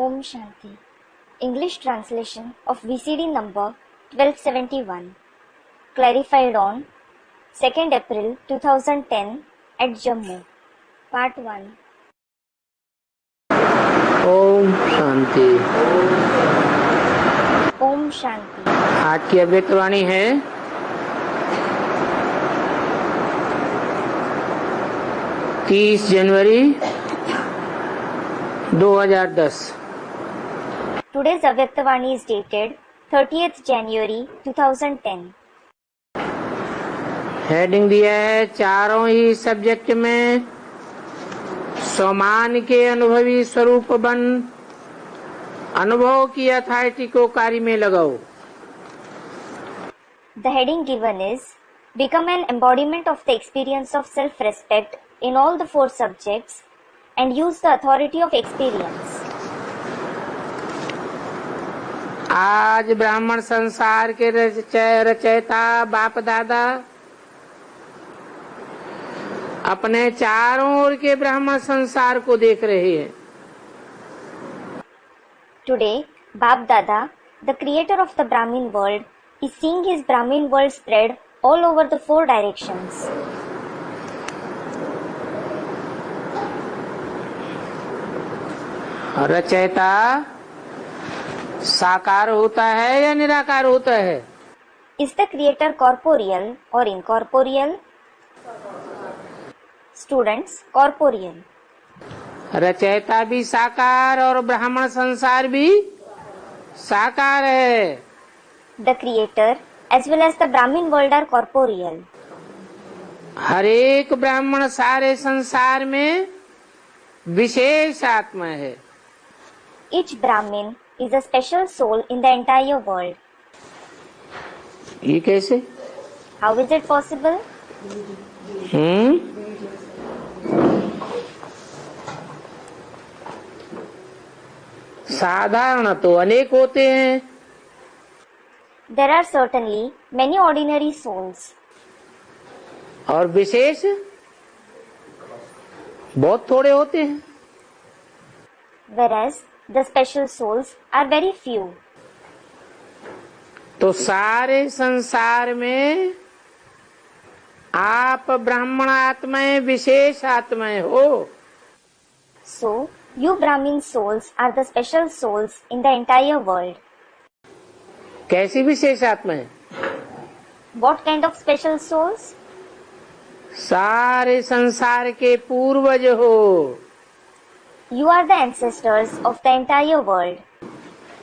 Om Shanti. English translation of VCD number 1271. Clarified on 2nd April 2010 at Jammu. Part 1. Om Shanti. Om Shanti. आज की अव्यक्त वाणी है 30 जनवरी 2010। Today's Avyaktavani is dated 30th January 2010. Heading दिया है चारों ही subject में समान के अनुभवी स्वरूप बन अनुभव की अथॉरिटी को कार्य में लगाओ। The heading given is Become an embodiment of the experience of self-respect in all the 4 subjects and use the authority of experience. आज ब्राह्मण संसार के रचयिता बाप दादा अपने चारों ओर के ब्राह्मण संसार को देख रहे हैं। Today, Bap Dada, the creator of the Brahmin world, is seeing his Brahmin world spread all over the 4 directions. रचयिता साकार होता है या निराकार होता है? Is the creator corporeal or incorporeal? Students, corporeal. रचयिता भी साकार और ब्राह्मण संसार भी साकार है। The creator as well as the Brahmin world are corporeal. हर एक ब्राह्मण सारे संसार में विशेष आत्मा है। Each Brahmin is a special soul in the entire world. ये कैसे? How is it possible? साधारण तो अनेक होते हैं। There are certainly many ordinary souls. और विशेष बहुत थोड़े होते हैं। Whereas the special souls are very few. तो सारे संसार में आप ब्राह्मण आत्माएं विशेष आत्माएं हो। So, you Brahmin souls are the special souls in the entire world. कैसी विशेष आत्माएं? What kind of special souls? सारे संसार के पूर्वज हो। You are the ancestors of the entire world.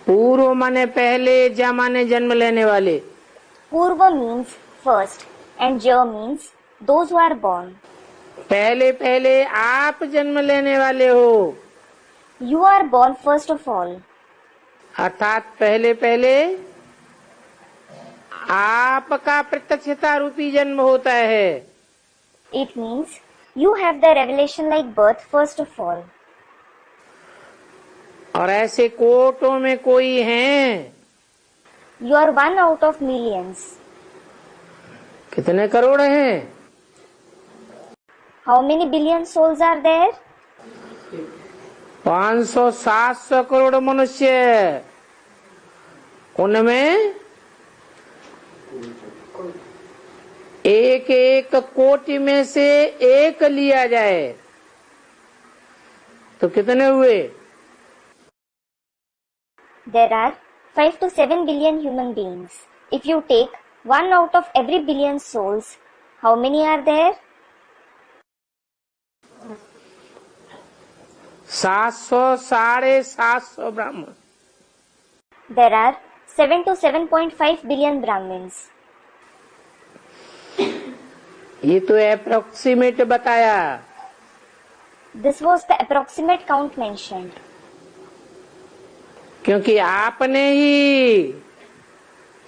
पूर्व माने पहले, जा माने जन्म लेने वाले। Purva means first and Ja means those who are born. पहले पहले आप जन्म लेने वाले हो। You are born first of all. अर्थात पहले पहले आपका प्रत्यक्षता रूपी जन्म होता है। It means you have the revelation like birth first of all. और ऐसे कोटों में कोई हैं। You are one out of millions. कितने करोड़ हैं? How many billion souls are there? 500-700 crore मनुष्य। उनमें एक एक कोटि में से एक लिया जाए तो कितने हुए? There are 5 to 7 billion human beings. If you take 1 out of every billion souls, how many are there? 700, 750 ब्राह्मण। There are 7 to 7.5 billion Brahmins. ये तो अप्रोक्सीमेट बताया। This was the approximate count mentioned. क्योंकि आपने ही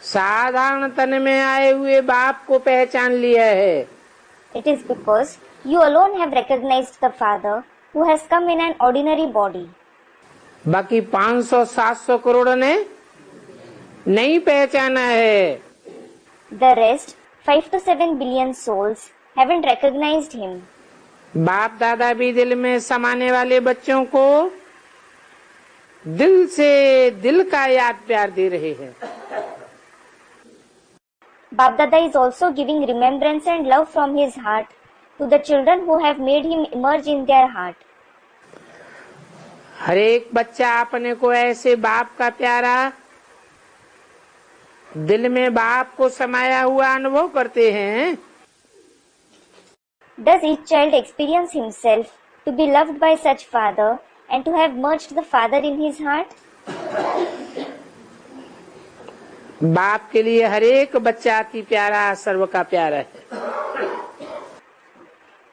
साधारण तन में आए हुए बाप को पहचान लिया है। It is because you alone have recognized the Father who has come in an ordinary body. बाकी 500-700 करोड़ ने नहीं पहचाना है। The rest, 5 to 7 billion souls, haven't recognized him. बाप दादा भी दिल में समाने वाले बच्चों को दिल से दिल का याद प्यार दे रहे हैं। Bap Dada is also giving remembrance and love from his heart to the children who have made him emerge in their heart. हर एक बच्चा अपने को ऐसे बाप का प्यारा, दिल में बाप को समाया हुआ अनुभव करते हैं। Does each child experience himself to be loved by such father and to have merged the father in his heart? बाप के लिए हर एक बच्चा अति प्यारा, सर्व का प्यारा है।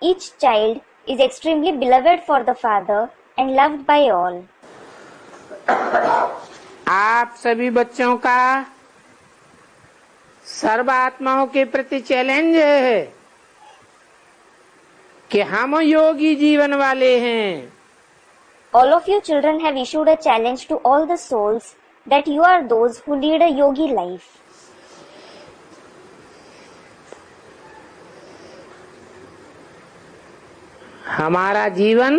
Each child is extremely beloved for the father and loved by all. आप सभी बच्चों का सर्व आत्माओं के प्रति चैलेंज है कि हम योगी जीवन वाले हैं। All of you children have issued a challenge to all the souls that you are those who lead a yogi life. हमारा जीवन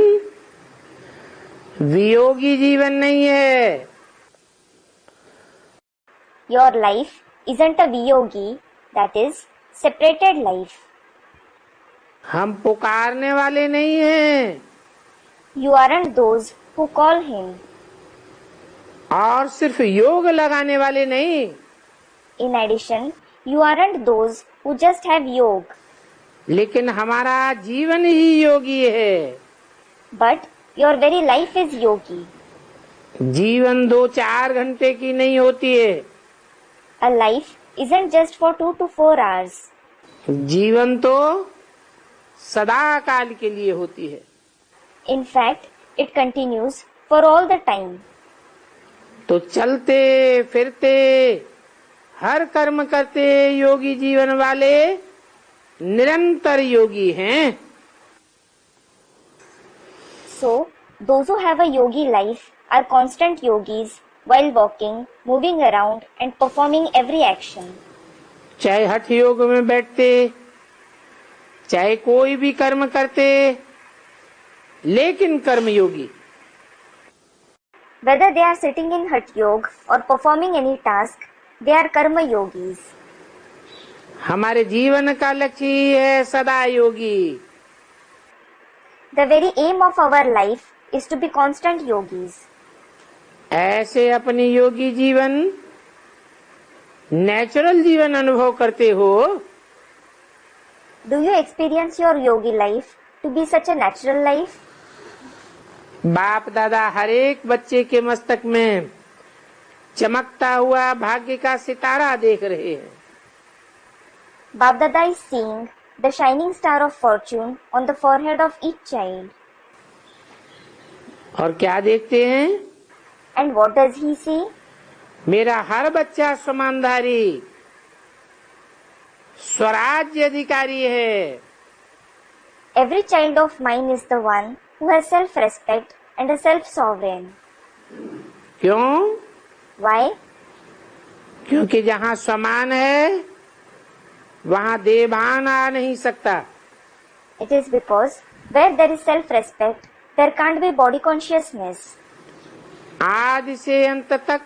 वियोगी जीवन नहीं है। Your life isn't a viyogi, that is, separated life. हम पुकारने वाले नहीं हैं You aren't those who call him. और सिर्फ योग लगाने वाले नहीं। In addition, you aren't those who just have yoga. लेकिन हमारा जीवन ही योगी है। But your very life is yogi. जीवन 2-4 घंटे की नहीं होती है। A life isn't just for 2 to 4 hours. जीवन तो सदा काल के लिए होती है। In fact, it continues for all the time. तो चलते फिरते हर कर्म करते योगी जीवन वाले निरंतर योगी हैं। So, those who have a yogi life are constant yogis while walking, moving around and performing every action. चाहे हठ योग में बैठते, चाहे कोई भी कर्म करते, लेकिन कर्म योगी। Whether they are sitting in Hatha Yoga or performing any task, they are karma yogis. हमारे जीवन का लक्ष्य ही है सदा योगी। The very aim of our life is to be constant yogis. ऐसे अपनी योगी जीवन, नेचुरल जीवन अनुभव करते हो। Do you experience your yogi life to be such a natural life? बाप दादा हर एक बच्चे के मस्तक में चमकता हुआ भाग्य का सितारा देख रहे हैं। Bap Dada is seeing the shining star of fortune on the forehead of each child. और क्या देखते हैं? And what does he see? मेरा हर बच्चा समानधारी, स्वराज्य अधिकारी है। Every child of mine is the one who has self-respect and a self-sovereign. क्यों? Why? क्योंकि जहाँ समान है वहाँ देभान आ नहीं सकता। It is because where there is self-respect, there can't be body consciousness. आदि से अंत तक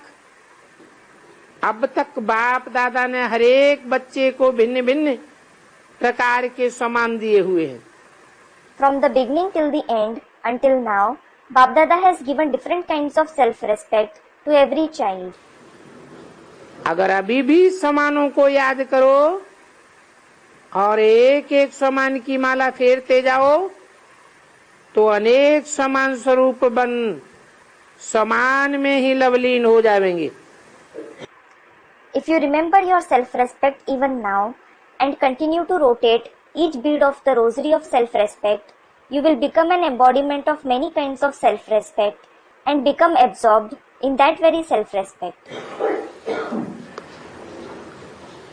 अब तक बाप दादा ने हर एक बच्चे को भिन्न भिन्न प्रकार के सम्मान दिए हुए हैं। From the beginning till the end, until now, Bap Dada has given different kinds of self-respect to every child. अगर अभी भी सम्मानों को याद करो और एक एक सम्मान की माला फेरते जाओ तो अनेक समान स्वरूप बन समान में ही लवलीन हो जाएंगे। If you remember your self-respect even now and continue to rotate each bead of the rosary of self-respect, you will become an embodiment of many kinds of self-respect and become absorbed in that very self-respect.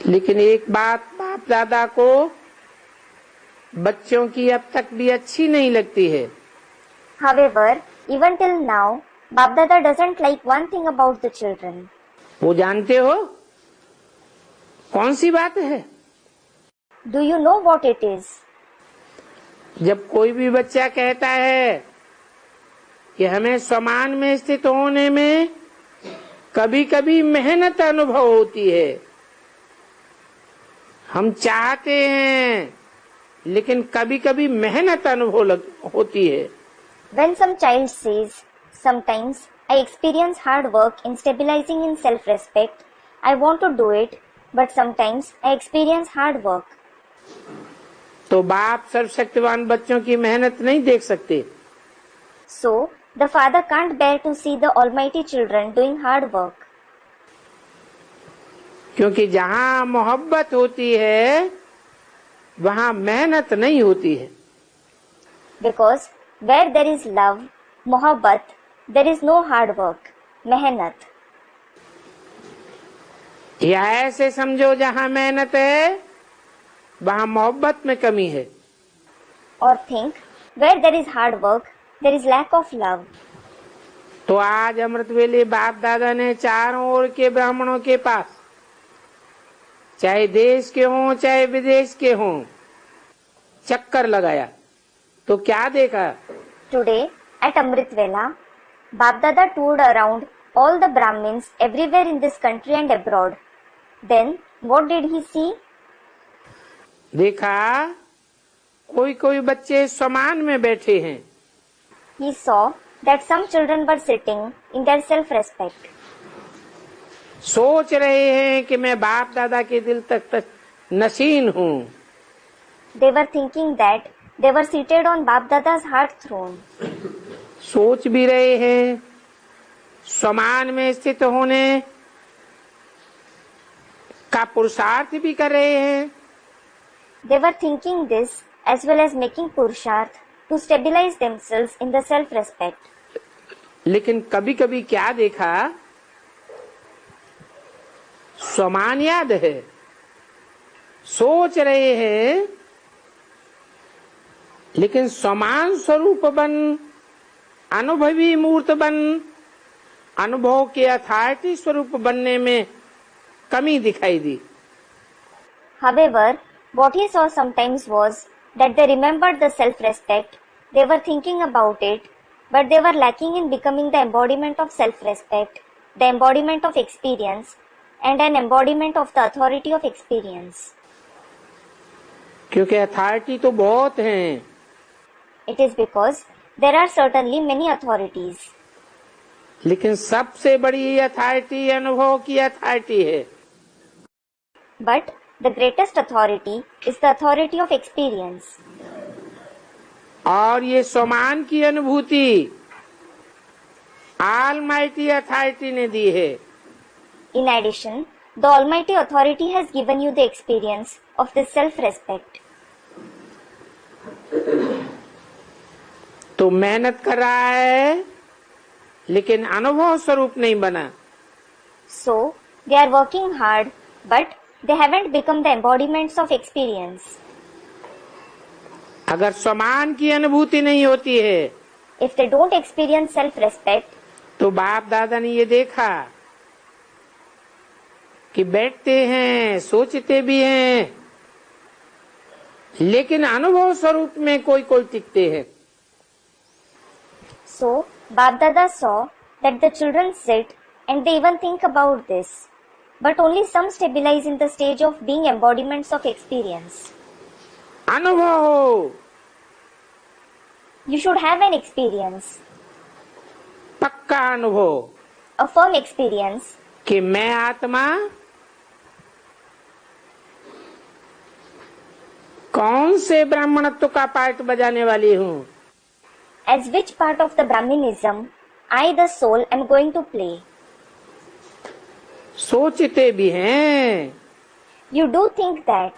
लेकिन एक बात बाप दादा को बच्चों की अब तक भी अच्छी नहीं लगती है। However, even till now, Bap Dada doesn't like one thing about the children. वो जानते हो कौन सी बात है? Do you know what it is? जब कोई भी बच्चा कहता है कि हमें समान में स्थित होने में कभी कभी मेहनत अनुभव होती है। हम चाहते हैं लेकिन कभी कभी मेहनत अनुभव होती है। When some child says, sometimes I experience hard work in stabilizing in self-respect, I want to do it, but sometimes I experience hard work. तो बाप सर्वशक्तिवान बच्चों की मेहनत नहीं देख सकते। So, the father can't bear to see the almighty children doing hard work. क्योंकि जहाँ मोहब्बत होती है वहाँ मेहनत नहीं होती है। Because where there is love, mohabbat, there is no hard work, mehnat. या ऐसे समझो जहाँ मेहनत है वहाँ मोहब्बत में कमी है। Or think, where there is hard work, there is lack of love. तो आज अमृत वेले बाप दादा ने चारों ओर के ब्राह्मणों के पास, चाहे देश के हों चाहे विदेश के हों, चक्कर लगाया तो क्या देखा? Today, at Amrit Vela, Bap Dada toured around all the Brahmins everywhere in this country and abroad. Then, what did he see? देखा कोई कोई बच्चे समान में बैठे हैं। He saw that some children were sitting in their self-respect. सोच रहे हैं कि मैं बाप दादा के दिल तक नशीन हूँ। They were thinking that they were seated on Bap Dada's heart throne. सोच भी रहे हैं समान में स्थित होने का पुरुषार्थ भी कर रहे हैं। They were thinking this as well as making purusharth to stabilize themselves in the self-respect. लेकिन कभी कभी क्या देखा? समान याद है, सोच रहे हैं लेकिन समान स्वरूप बन, अनुभवी मूर्त बन, अनुभव के अथॉरिटी स्वरूप बनने में कमी दिखाई दी। However, what he saw sometimes was that they remembered the self-respect, they were thinking about it, but they were lacking in becoming the embodiment of self-respect, the embodiment of experience, and an embodiment of the authority of experience. क्योंकि authority तो बहुत हैं। It is because there are certainly many authorities. लेकिन सबसे बड़ी authority अनुभव की authority है। But the greatest authority is the authority of experience. और ये समान की अनुभूति ऑलमाइटी अथॉरिटी ने दी है। In addition, the Almighty Authority has given you the experience of this self-respect. तो मेहनत कर रहा है लेकिन अनुभव स्वरूप नहीं बना। So, they are working hard, but they haven't become the embodiments of experience. अगर समान की अनुभूति नहीं होती है If they don't experience self-respect, तो बाप दादा ने ये देखा कि बैठते हैं, सोचते भी हैं, लेकिन अनुभव स्वरूप में कोई कोई टिकते हैं। so Bap Dada saw that the children sit and they even think about this, but only some stabilize in the stage of being embodiments of experience. अनुभव हो, You should have an experience, पक्का अनुभव a firm experience, कि मैं आत्मा कौन से ब्राह्मणत्व का पार्ट बजाने वाली हूँ। as which part of the Brahminism I, the soul, am going to play. सोचते भी हैं You do think that,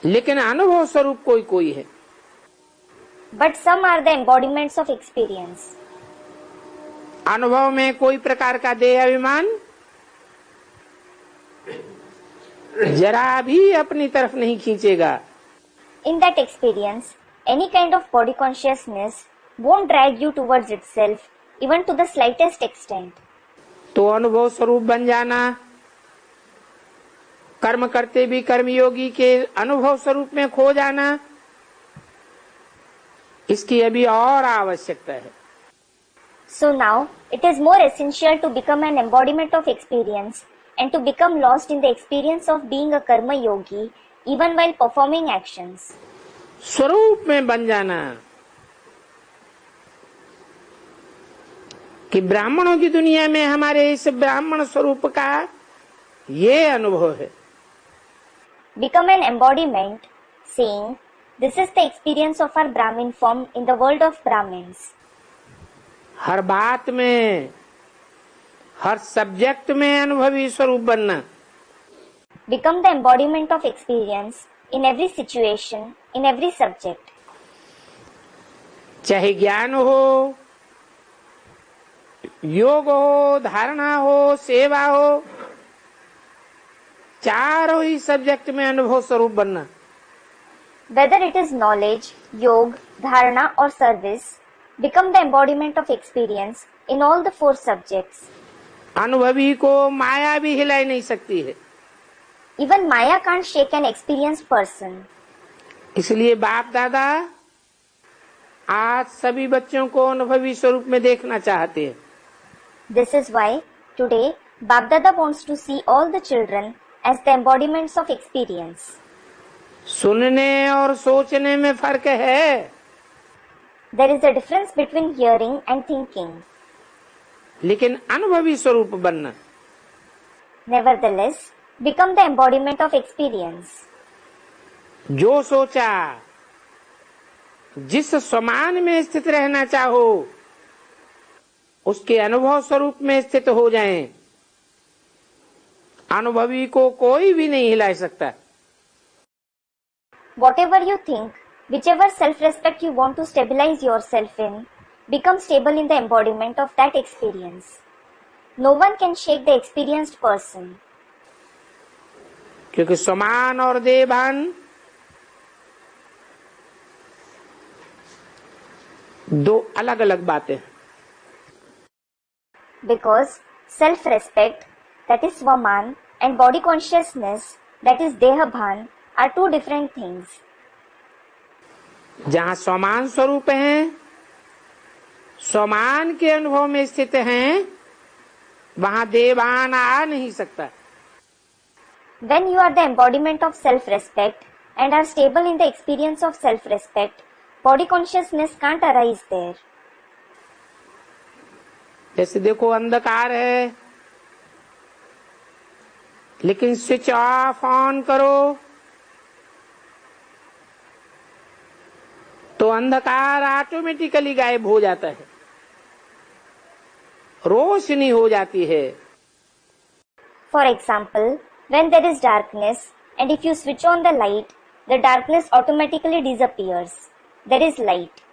लेकिन अनुभव स्वरूप कोई कोई है। but some are the embodiments of experience. अनुभव में कोई प्रकार का देह अभिमान जरा भी अपनी तरफ नहीं खींचेगा। In that experience, any kind of body consciousness won't drag you towards itself, even to the slightest extent. तो अनुभव स्वरूप बन जाना, कर्म करते भी कर्मयोगी के अनुभव स्वरूप में खो जाना, इसकी अभी और आवश्यकता है। So now, it is more essential to become an embodiment of experience and to become lost in the experience of being a karma yogi even while performing actions. स्वरूप में बन जाना कि ब्राह्मणों की दुनिया में हमारे इस ब्राह्मण स्वरूप का ये अनुभव है. Become an embodiment, saying, this is the experience of our Brahmin form in the world of Brahmins. हर बात में, हर सब्जेक्ट में अनुभवी स्वरूप बनना. Become the embodiment of experience in every situation, in every subject. चाहे ज्ञान हो, योग हो, धारणा हो, सेवा हो, चारों ही सब्जेक्ट में अनुभव स्वरूप बनना. Whether it is knowledge, yoga, dharana or service, become the embodiment of experience in all the 4 subjects. अनुभवी को माया भी हिला नहीं सकती है. Even Maya can't shake an experienced person. इसलिए बाप दादा आज सभी बच्चों को अनुभवी स्वरूप में देखना चाहते हैं. This is why today Bap Dada wants to see all the children as the embodiments of experience. सुनने और सोचने में फर्क है, There is a difference between hearing and thinking. लेकिन अनुभवी स्वरूप बनना. Nevertheless, become the embodiment of experience. जो सोचा, जिस समान में स्थित रहना चाहो, उसके अनुभव स्वरूप में स्थित हो जाएं. अनुभवी को कोई भी नहीं हिला सकता. Whatever you think, whichever self-respect you want to stabilize yourself in, become stable in the embodiment of that experience. No one can shake the experienced person. क्योंकि समान और देभान दो अलग अलग बातें हैं. Because self-respect, that is Swaman, and body consciousness, that is Dehabhan, are 2 different things. जहाँ समान स्वरूप हैं, समान के अनुभव में स्थित हैं, वहाँ देवान आ नहीं सकता. When you are the embodiment of self-respect and are stable in the experience of self-respect, body consciousness can't arise there. जैसे देखो अंधकार है, लेकिन स्विच ऑफ ऑन करो तो अंधकार ऑटोमेटिकली गायब हो जाता है, रोशनी हो जाती है. For example, when there is darkness and if you switch on the light, the darkness automatically disappears. There is light.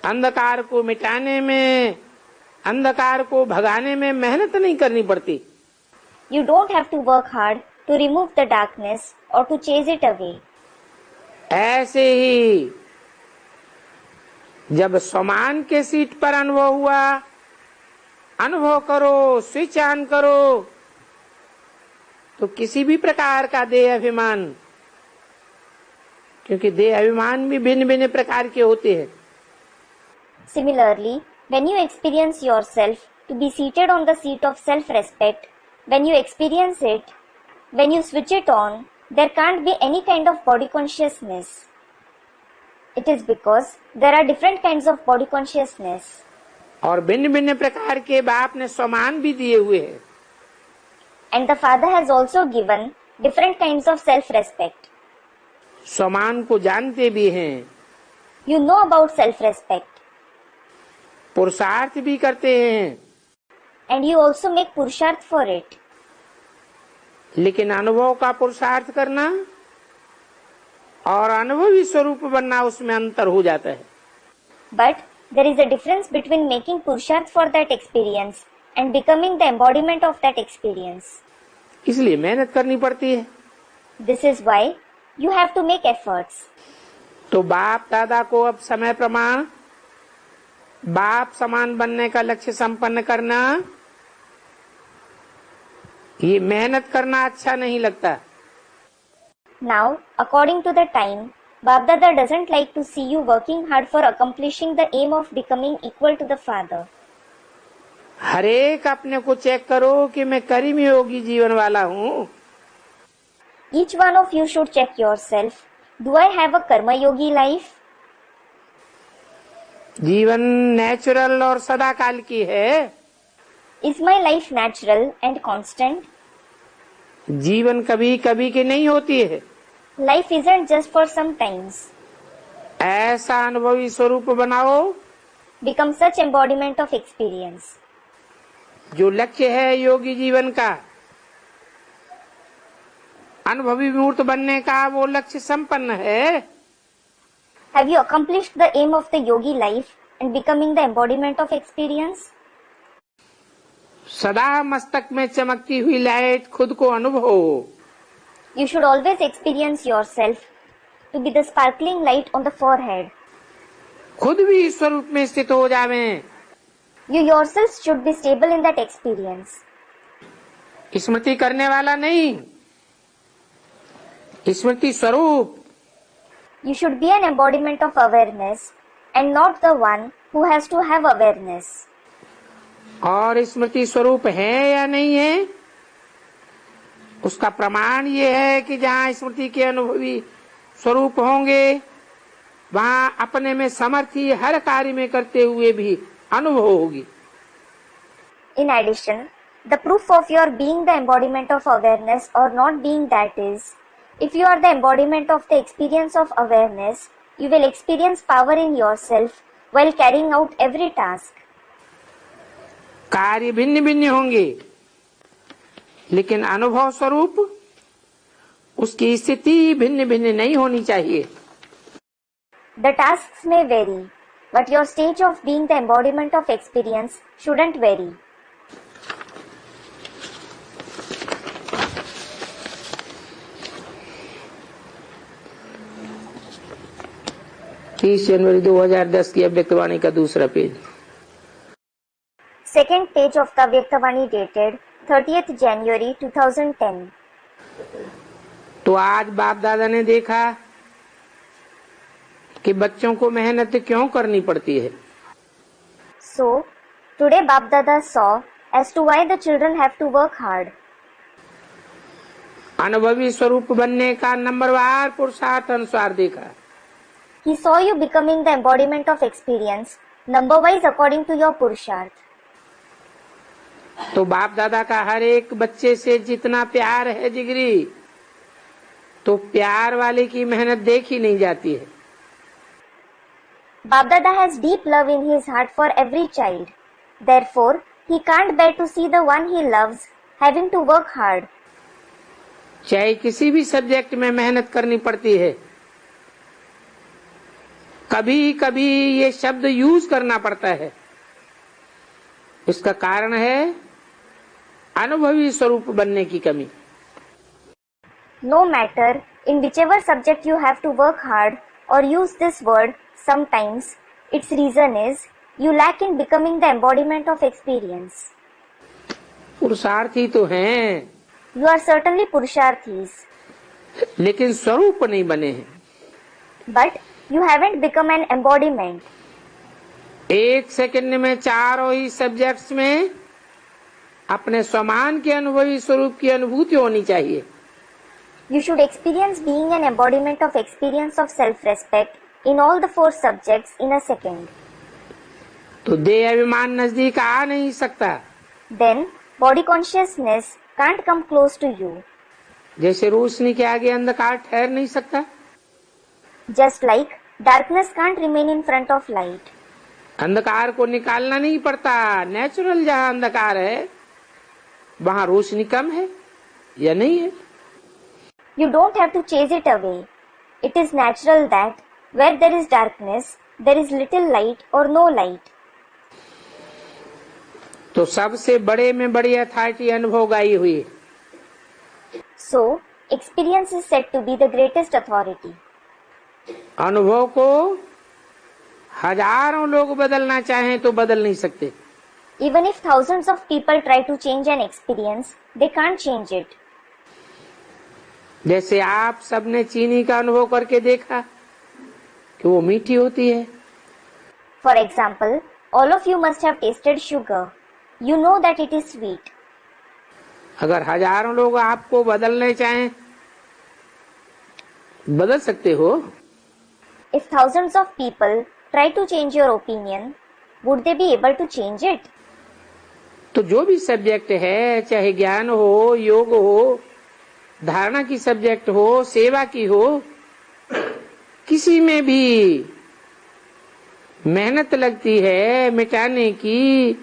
अंधकार को मिटाने में, अंधकार को भगाने में मेहनत नहीं करनी पड़ती. You don't have to work hard to remove the darkness or to chase it away. ऐसे ही जब समान के सीट पर अनुभव हुआ, अनुभव करो, स्विच ऑन करो, तो किसी भी प्रकार का देह अभिमान, क्योंकि देह अभिमान भी भिन्न भिन्न प्रकार के होते हैं. Similarly, when you experience yourself to be seated on the seat of self-respect, when you experience it, when you switch it on, there can't be any kind of body consciousness. It is because there are different kinds of body consciousness. और भिन्न भिन्न प्रकार के बाप ने समान भी दिए हुए हैं. And the Father has also given different kinds of self-respect. समान को जानते भी हैं, You know about self-respect. पुरुषार्थ भी करते हैं, And you also make purusharth for it. लेकिन अनुभव का पुरुषार्थ करना और अनुभवी स्वरूप बनना, उसमें अंतर हो जाता है. But there is a difference between making purusharth for that experience and becoming the embodiment of that experience. इसलिए मेहनत करनी पड़ती है. This is why you have to make efforts. तो बाप दादा को अब समय प्रमाण बाप समान बनने का लक्ष्य संपन्न करना, ये मेहनत करना अच्छा नहीं लगता. Now, according to the time, Bap Dada doesn't like to see you working hard for accomplishing the aim of becoming equal to the Father. हर एक अपने को चेक करो कि मैं कर्म योगी जीवन वाला हूँ. Each one of you should check yourself. Do I have a Karma Yogi life? जीवन नेचुरल और सदाकाल की है. Is my life natural and constant? जीवन कभी कभी की नहीं होती है. Life isn't just for some times. ऐसा अनुभवी स्वरूप बनाओ Become such embodiment of experience. जो लक्ष्य है योगी जीवन का, अनुभवी मूर्त बनने का, वो लक्ष्य संपन्न है. Have you accomplished the aim of the yogi life and becoming the embodiment of experience? सदा मस्तक में चमकती हुई लाइट खुद को अनुभव. You should always experience yourself to be the sparkling light on the forehead. खुद भी स्वरूप में स्थित हो जावें. You yourselves should be stable in that experience. स्मृति करने वाला नहीं, स्मृति स्वरूप. You should be an embodiment of awareness and not the one who has to have awareness. और स्मृति स्वरूप है या नहीं है, उसका प्रमाण ये है कि जहाँ स्मृति के अनुभवी स्वरूप होंगे, वहाँ अपने में समर्थी हर कार्य में करते हुए भी अनुभव होगी. In addition, the proof of your being the embodiment of awareness or not being that is, if you are the embodiment of the experience of awareness, you will experience power in yourself while carrying out every task. कार्य भिन्न भिन्न होंगे, लेकिन अनुभव स्वरूप उसकी स्थिति भिन्न भिन्न नहीं होनी चाहिए. The tasks may vary, but your stage of being the embodiment of experience shouldn't vary. जनवरी 2010 की अव्यक्तवाणी का दूसरा page. Second page of the Avyaktavani dated 30th January 2010. तो आज बाप दादा ने देखा कि बच्चों को मेहनत क्यों करनी पड़ती है. So, today Bap Dada saw as to why the children have to work hard. अनुभवी स्वरूप बनने का नंबरवार पुरुषार्थ अनुसार देखा. He saw you becoming the embodiment of experience, number-wise according to your Purusharth. तो बाप दादा का हर एक बच्चे से जितना प्यार है जिगरी, तो प्यार वाले की मेहनत देखी नहीं जाती है. Bap Dada has deep love in his heart for every child. Therefore, he can't bear to see the one he loves having to work hard. चाहे किसी भी सब्जेक्ट में मेहनत करनी पड़ती है, कभी कभी ये शब्द यूज करना पड़ता है. उसका कारण है अनुभवी स्वरूप बनने की कमी. No matter in whichever subject you have to work hard or use this word sometimes, its reason is you lack in becoming the embodiment of experience. पुरुषार्थी तो हैं, You are certainly Purusharthis, लेकिन स्वरूप नहीं बने हैं. but you haven't become an embodiment. एक second में चारों ही सब्जेक्ट्स में अपने समान के अनुभवी स्वरूप की अनुभूति होनी चाहिए. You should experience being an embodiment of experience of self-respect in all the 4 subjects in a second. तो देह अभिमान नजदीक आ नहीं सकता. Then, body consciousness can't come close to you. जैसे रोशनी के आगे अंधकार ठहर नहीं सकता, Just like darkness can't remain in front of light. अंधकार को निकालना नहीं पड़ता. नेचुरल जहाँ अंधकार है वहाँ रोशनी कम है या नहीं है. You don't have to chase it away. It is natural that where there is darkness, there is little light or no light. तो सबसे बड़े में बड़ी अथॉरिटी अनुभव गाई हुई है. So, experience is said to be the greatest authority. अनुभव को हजारों लोग बदलना चाहें तो बदल नहीं सकते. Even if thousands of people try to change an experience, they can't change it. जैसे आप सबने चीनी का अनुभव करके देखा, कि वो मीठी होती है। For example, all of you must have tasted sugar. You know that it is sweet. अगर हजारों लोग आपको बदलने चाहें, बदल सकते हो। If thousands of people try to change your opinion, would they be able to change it? तो जो भी सब्जेक्ट है, चाहे ज्ञान हो, योग हो, धारणा की सब्जेक्ट हो, सेवा की हो, किसी में भी मेहनत लगती है मिटाने की,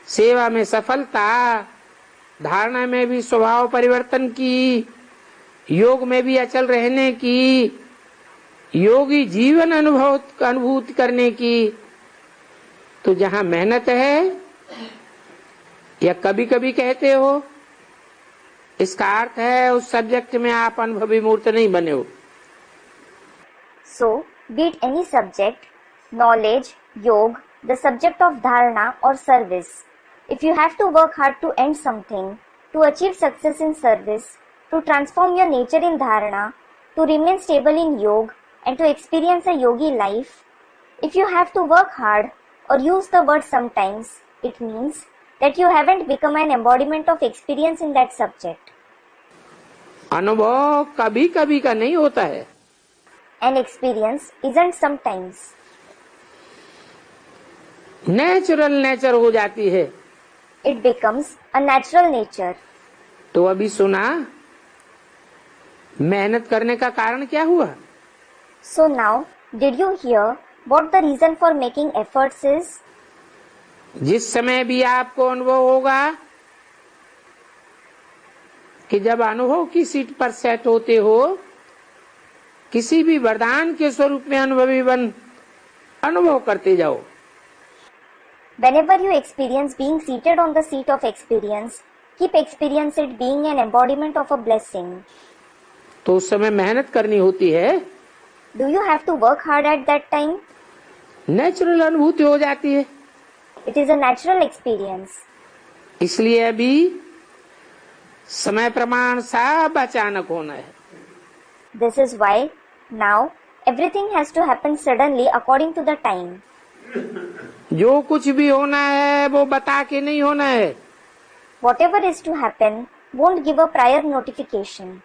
सेवा में सफलता, धारणा में भी स्वभाव परिवर्तन की, योग में भी अचल रहने की, योगी जीवन अनुभूति करने की, तो जहां मेहनत है, या कभी कभी कहते हो, इसका अर्थ है उस सब्जेक्ट में आप अनुभवी मूर्त नहीं बने हो। So, be it any subject, knowledge, yoga, the subject of dharana or service, if you have to work hard to end something, to achieve success in service, to transform your nature in dharana, to remain stable in yoga, and to experience a yogi life, if you have to work hard or use the word sometimes, it means that you haven't become an embodiment of experience in that subject. अनुभव कभी कभी का नहीं होता है। An experience isn't sometimes. Natural nature हो जाती है। It becomes a natural nature. तो अभी सुना, मेहनत करने का कारण क्या हुआ? So now, did you hear what the reason for making efforts is? जिस समय भी आपको अनुभव होगा कि जब अनुभव की सीट पर सेट होते हो, किसी भी वरदान के स्वरूप में अनुभवी बन अनुभव करते जाओ। Whenever you experience being seated on the seat of experience, keep experience it being an embodiment of a blessing. तो उस समय मेहनत करनी होती है। Do you have to work hard at that time? Natural अनुभूति हो जाती है। It is a natural experience. इसलिए अभी समय प्रमाण सब अचानक होना है। This is why now everything has to happen suddenly according to the time. जो कुछ भी होना है वो बता के नहीं होना है। Whatever is to happen won't give a prior notification.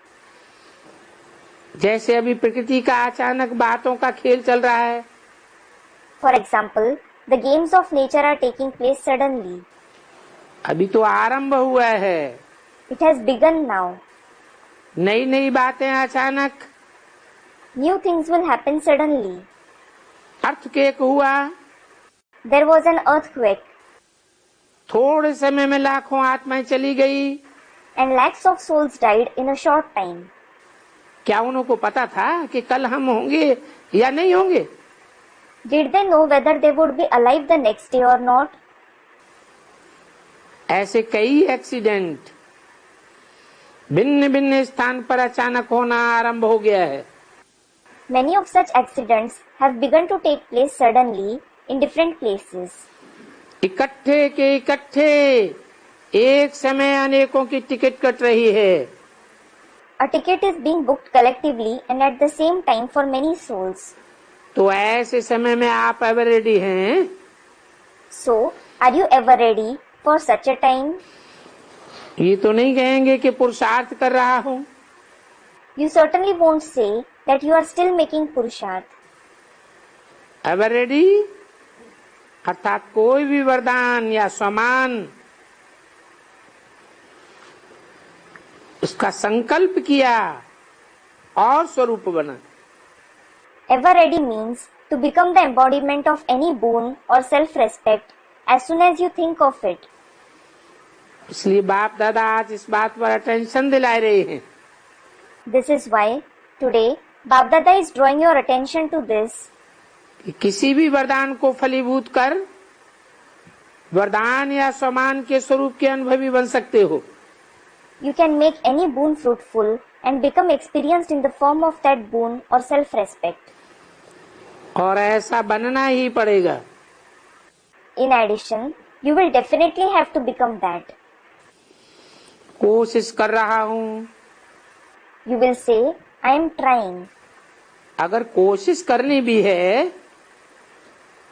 जैसे अभी प्रकृति का अचानक बातों का खेल चल रहा है। For example, the games of nature are taking place suddenly. अभी तो आरंभ हुआ है। It has begun now. नई नई बातें अचानक। New things will happen suddenly. Earthquake हुआ। There was an earthquake. थोड़े समय में लाखों आत्माएं चली गई। And lakhs of souls died in a short time. क्या उनको पता था कि कल हम होंगे या नहीं होंगे? Did they know whether they would be alive the next day or not? ऐसे कई एक्सीडेंट भिन्न भिन्न स्थान पर अचानक होना आरंभ हो गया है। Many of such accidents have begun to take place suddenly in different places. इकट्ठे के इकट्ठे एक समय अनेकों की टिकट कट रही है। A ticket is being booked collectively and at the same time for many souls. तो ऐसे समय में आप एवर रेडी हैं? So, are you ever ready for such a time? ये तो नहीं कहेंगे कि पुरुषार्थ कर रहा हूँ। You certainly won't say that you are still making purusharth. Ever ready अर्थात कोई भी वरदान या सम्मान उसका संकल्प किया और स्वरूप बना। Ever ready means to become the embodiment of any boon or self-respect as soon as you think of it. इसलिए बाप दादा आज इस बात पर अटेंशन दिला रहे हैं। This is why today Bap Dada is drawing your attention to this. कि किसी भी वरदान को फलीभूत कर वरदान या सम्मान के स्वरूप के अनुभवी बन सकते हो। You can make any boon fruitful and become experienced in the form of that boon or self-respect. और ऐसा बनना ही पड़ेगा। In addition, you will definitely have to become that. कोशिश कर रहा हूँ। You will say, I am trying. अगर कोशिश करनी भी है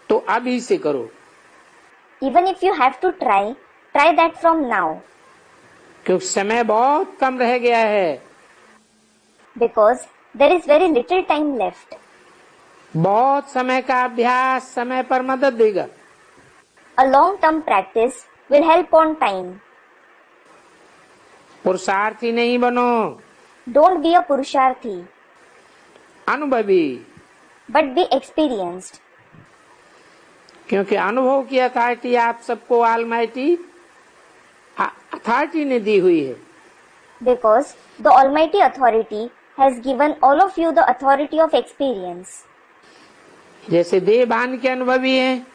तो अभी से करो, Even if you have to try, try that from now, क्योंकि समय बहुत कम रह गया है। because there is very little time left. बहुत समय का अभ्यास समय पर मदद देगा। A long-term practice will help on time. पुरुषार्थी नहीं बनो, Don't be a Purusharthi, अनुभवी, but be experienced. क्योंकि अनुभव की अथॉरिटी आप सबको ऑलमाइटी अथॉरिटी ने दी हुई है। Because the Almighty Authority has given all of you the authority of experience. जैसे देवभान के अनुभवी हैं,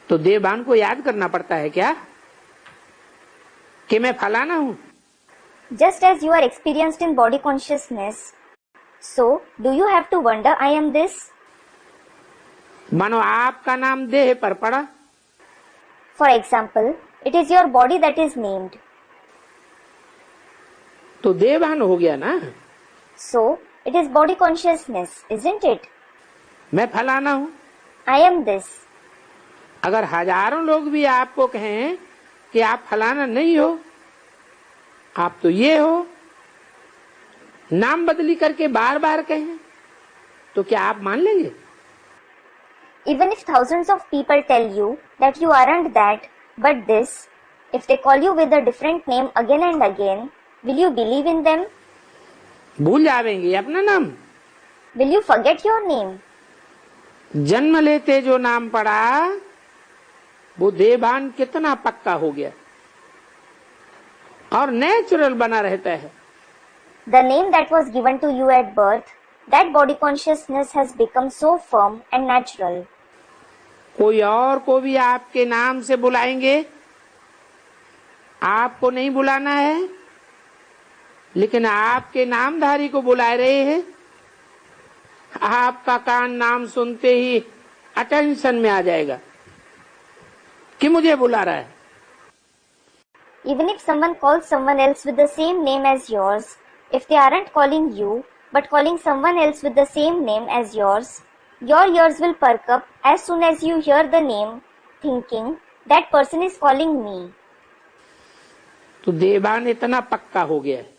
तो देवभान को याद करना पड़ता है क्या कि मैं फलाना हूं? Just as you are experienced in body consciousness, so do you have to wonder I am this? मानो आपका नाम देह पर पड़ा, For example, it is your body that is named. तो देवभान हो गया ना। So, it is body consciousness, isn't it? मैं फलाना हूं। I am this. अगर हजारों लोग भी आपको कहें कि आप फलाना नहीं हो, आप तो ये हो, नाम बदली करके बार बार कहें, तो क्या आप मान लेंगे? Even if thousands of people tell you that you aren't that, but this, if they call you with a different name again and again, will you believe in them? भूल जावेंगे अपना नाम। Will you forget your name? जन्म लेते जो नाम पड़ा वो देवभान कितना पक्का हो गया और नेचुरल बना रहता है। The name that was given to you at birth, that body consciousness has become so firm and natural. कोई और को भी आपके नाम से बुलाएंगे, आपको नहीं बुलाना है, लेकिन आपके नामधारी को बुला रहे हैं। आपका कान नाम सुनते ही अटेंशन में आ जाएगा कि मुझे बुला रहा है। Even if someone calls someone else with the same name as yours, if they aren't calling you, but calling someone else with the same name as yours, your ears will perk up as soon as you hear the name, thinking, that person is calling me. तो देवभान इतना पक्का हो गया है।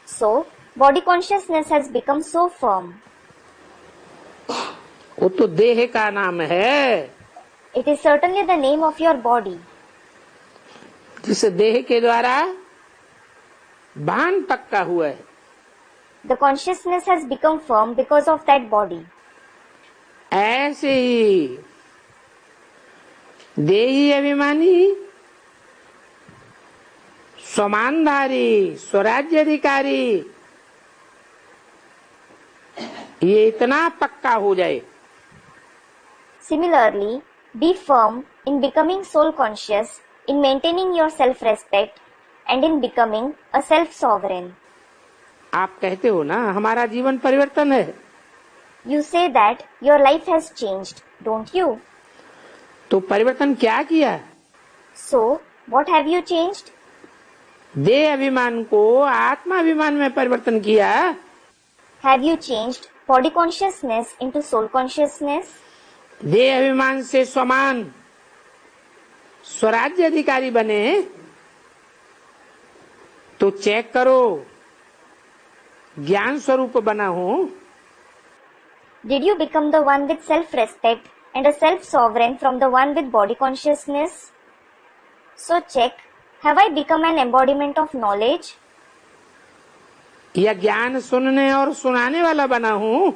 So, body consciousness has become so firm. वो तो देह का नाम है, It is certainly the name of your body. जिस देह के द्वारा भान पक्का हुआ है। The consciousness has become firm because of that body. ऐसे ही देही अभिमानी, स्वमानधारी, स्वराज्य अधिकारी, ये इतना पक्का हो जाए। Similarly, be firm in becoming soul conscious, in maintaining your self-respect, and in becoming a self-sovereign. आप कहते हो ना हमारा जीवन परिवर्तन है, You say that your life has changed, don't you? तो परिवर्तन क्या किया? So, what have you changed? देह अभिमान को आत्मा अभिमान में परिवर्तन किया। Have you changed body consciousness into soul consciousness? देह अभिमान से स्वमान स्वराज्य अधिकारी बने, तो चेक करो ज्ञान स्वरूप बना हूं। Did you become the one with self-respect and a self-sovereign from the one with body consciousness? So check, have I become an embodiment of knowledge? या ज्ञान सुनने और सुनाने वाला बना हूं?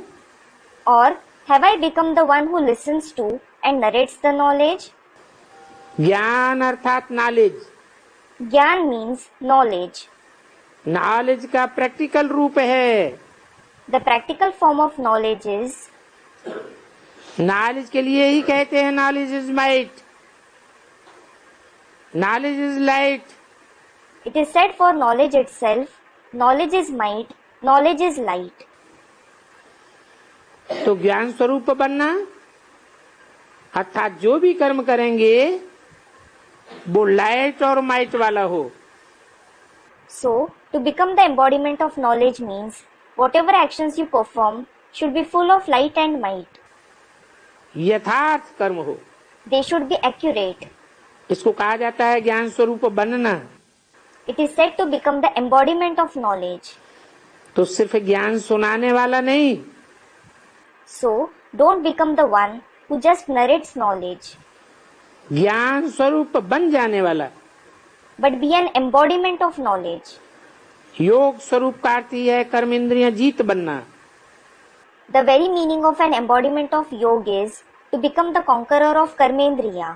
Or have I become the one who listens to and narrates the knowledge? ज्ञान अर्थात knowledge. Gyan means knowledge. Knowledge का प्रैक्टिकल रूप है। The practical form of knowledge is, knowledge के लिए ही कहते हैं knowledge is might, knowledge is light. it is said for knowledge itself, knowledge is might, knowledge is light. तो ज्ञान स्वरूप बनना अर्थात जो भी कर्म करेंगे वो लाइट और माइट वाला हो। So, to become the embodiment of knowledge means Whatever actions you perform should be full of light and might. यथार्थ कर्म हो, They should be accurate. इसको कहा जाता है ज्ञान स्वरूप बनना। It is said to become the embodiment of knowledge. तो सिर्फ ज्ञान सुनाने वाला नहीं, So, don't become the one who just narrates knowledge, ज्ञान स्वरूप बन जाने वाला। but be an embodiment of knowledge. योग स्वरूप का अर्थ ही है कर्म इंद्रियां जीत बनना। The very meaning of an embodiment of yoga is to become the conqueror of karmendriya.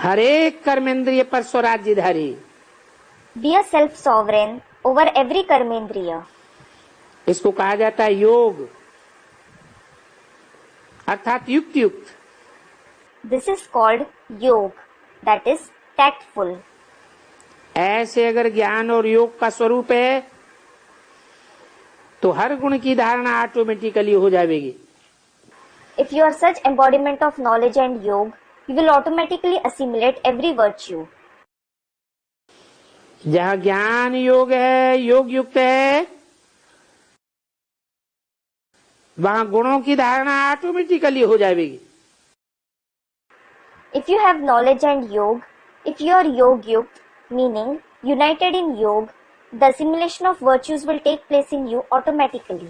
हर एक कर्म इंद्रिय पर स्वराज्यधारी। Be a self-sovereign over every karmendriya. इसको कहा जाता है योग, अर्थात युक्त युक्त। This is called yoga, that is tactful. ऐसे अगर ज्ञान और योग का स्वरूप है तो हर गुण की धारणा ऑटोमेटिकली हो जाएगी। If you are such embodiment of knowledge and yoga, you will automatically assimilate every virtue. जहाँ ज्ञान योग है, योग युक्त है, वहाँ गुणों की धारणा ऑटोमेटिकली हो जाएगी। If you have knowledge and yoga, if you are yoga yukt, meaning united in yoga, the assimilation of virtues will take place in you automatically.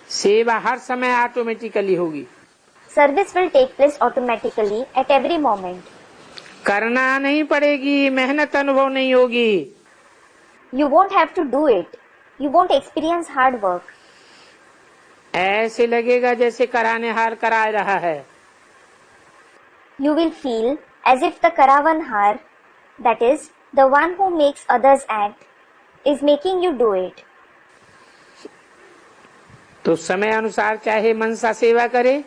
सेवा हर समय ऑटोमेटिकली होगी। Service will take place automatically at every moment. करना नहीं पड़ेगी, मेहनत अनुभव नहीं होगी। You won't have to do it. You won't experience hard work. ऐसे लगेगा जैसे कराने हार करा रहा है। You will feel as if the Karavanhar, that is, the one who makes others act, is making you do it. तो समय अनुसार चाहे मनसा सेवा करे,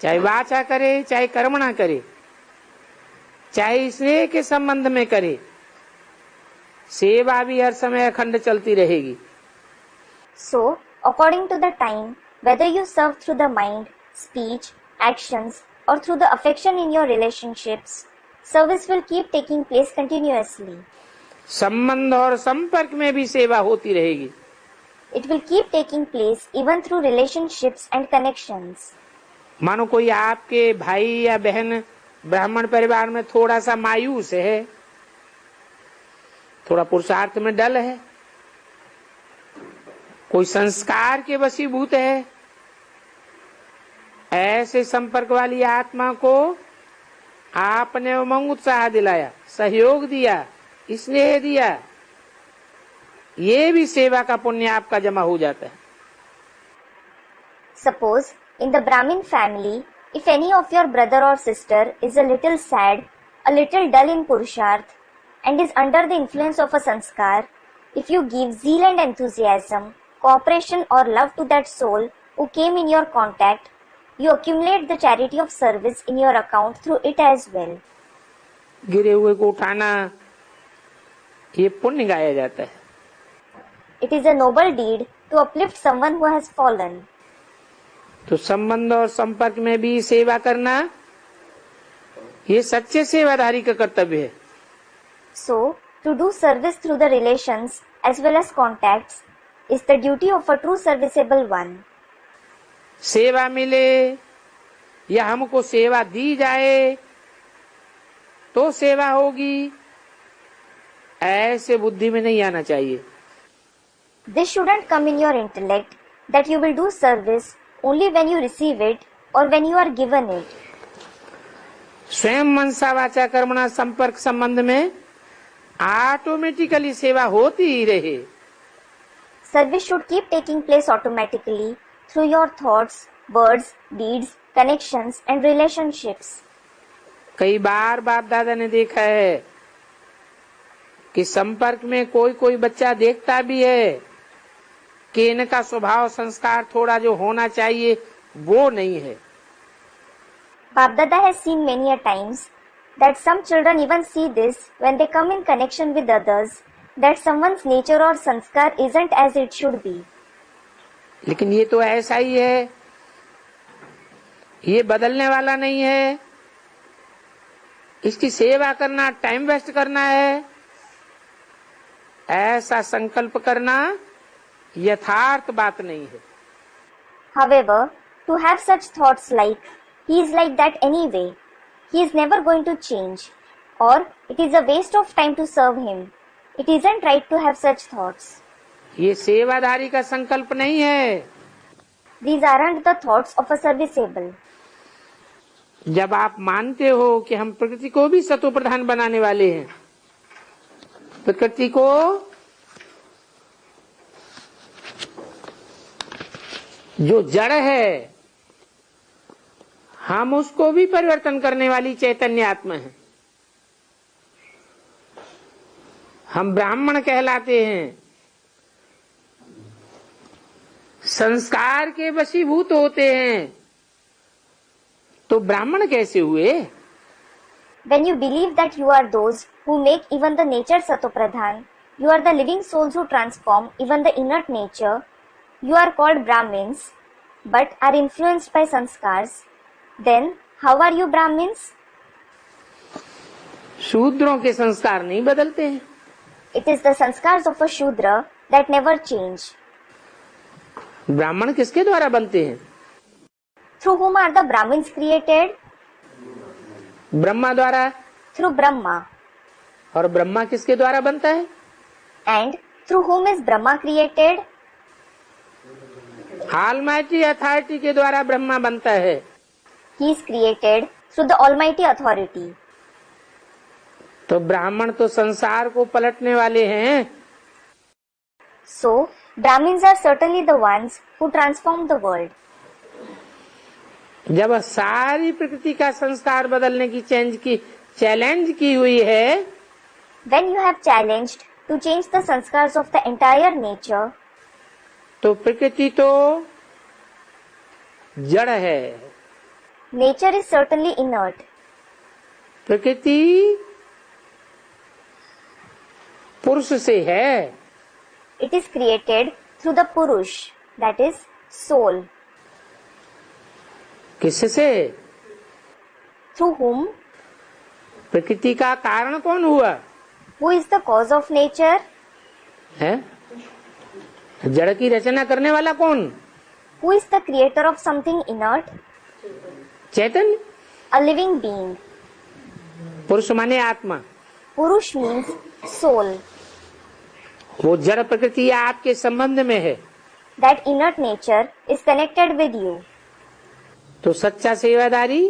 चाहे वाचा करे, चाहे कर्मणा करे, चाहे स्नेह के संबंध में करे, सेवा भी हर समय अखंड चलती रहेगी। So, according to the time, whether you serve through the mind, speech, actions, or through the affection in your relationships, service will keep taking place continuously. संबंध और संपर्क में भी सेवा होती रहेगी। It will keep taking place even through relationships and connections. मानो कोई आपके भाई या बहन ब्राह्मण परिवार में थोड़ा सा मायूस है, थोड़ा पुरुषार्थ में डल है, कोई संस्कार के वशीभूत है, ऐसे संपर्क वाली आत्मा को आपने उमंग उत्साह दिलाया, सहयोग दिया, स्नेह दिया, ये भी सेवा का पुण्य आपका जमा हो जाता है। Suppose, in the Brahmin family, if any of your brother or sister is a little sad, a little dull in Purusharth, and is under the influence of a sanskar, if you give zeal and enthusiasm, cooperation or love to that soul who came in your contact, you accumulate the charity of service in your account through it as well. गिरे हुए को उठाना, ये पुण्य गाया जाता है। It is a noble deed to uplift someone who has fallen. तो संबंध और संपर्क में भी सेवा करना, ये सच्चे सेवाधारी का कर्तव्य है। So, to do service through the relations as well as contacts is the duty of a true serviceable one. सेवा मिले या हमको सेवा दी जाए तो सेवा होगी, ऐसे बुद्धि में नहीं आना चाहिए। This shouldn't come in your intellect that you will do service only when you receive it or when you are given it. स्वयं मनसा वाचा कर्मणा संपर्क संबंध में ऑटोमेटिकली सेवा होती ही रहे। Service should keep taking place automatically through your thoughts, words, deeds, connections and relationships. कई बार बाप दादा ने देखा है कि संपर्क में कोई कोई बच्चा देखता भी है कि इनका स्वभाव संस्कार थोड़ा जो होना चाहिए वो नहीं है। Bap Dada has seen many a times that some children even see this when they come in connection with others, that someone's nature or sanskar isn't as it should be. लेकिन ये तो ऐसा ही है, ये बदलने वाला नहीं है, इसकी सेवा करना टाइम वेस्ट करना है, ऐसा संकल्प करना यथार्थ बात नहीं है। However, to have such thoughts like, he is like that anyway, he is never going to change, or it is a waste of time to serve him, it isn't right to have such thoughts. ये सेवाधारी का संकल्प नहीं है। These aren't the thoughts of a serviceable. जब आप मानते हो कि हम प्रकृति को भी सतो प्रधान बनाने वाले हैं, प्रकृति को जो जड़ है हम उसको भी परिवर्तन करने वाली चैतन्य आत्मा है। हम ब्राह्मण कहलाते हैं, संस्कार के वशीभूत होते हैं, तो ब्राह्मण कैसे हुए? When you believe that you are those who make even the nature Satopradhan, you are the living souls who transform even the inert nature, you are called Brahmins, but are influenced by sanskars, then how are you Brahmins? शूद्रों के संस्कार नहीं बदलते हैं। It is the sanskars of a Shudra that never change. ब्राह्मण किसके द्वारा बनते हैं? Through whom are the Brahmins created? Brahma द्वारा। Through Brahma. और ब्रह्मा किसके द्वारा बनता है? And through whom is Brahma created? Almighty authority के द्वारा ब्रह्मा बनता है। He is created through the Almighty Authority. तो ब्राह्मण तो संसार को पलटने वाले हैं। So, Brahmins are certainly the ones who transform the world. जब सारी प्रकृति का संस्कार बदलने की चैलेंज की हुई है, When you have challenged to change the sanskars of the entire nature, तो प्रकृति तो जड़ है। nature is certainly inert. प्रकृति पुरुष से है। It is created through the Purush, that is, soul. किससे? Through whom? प्रकृति का कारण कौन हुआ? Who is the cause of nature? है? जड़ की रचना करने वाला कौन? Who is the creator of something inert? Chaitanya. A living being. पुरुष माने आत्मा। Purush means soul. वो जड़ प्रकृति आपके संबंध में है। That inert nature is connected with you. तो सच्चा सेवादारी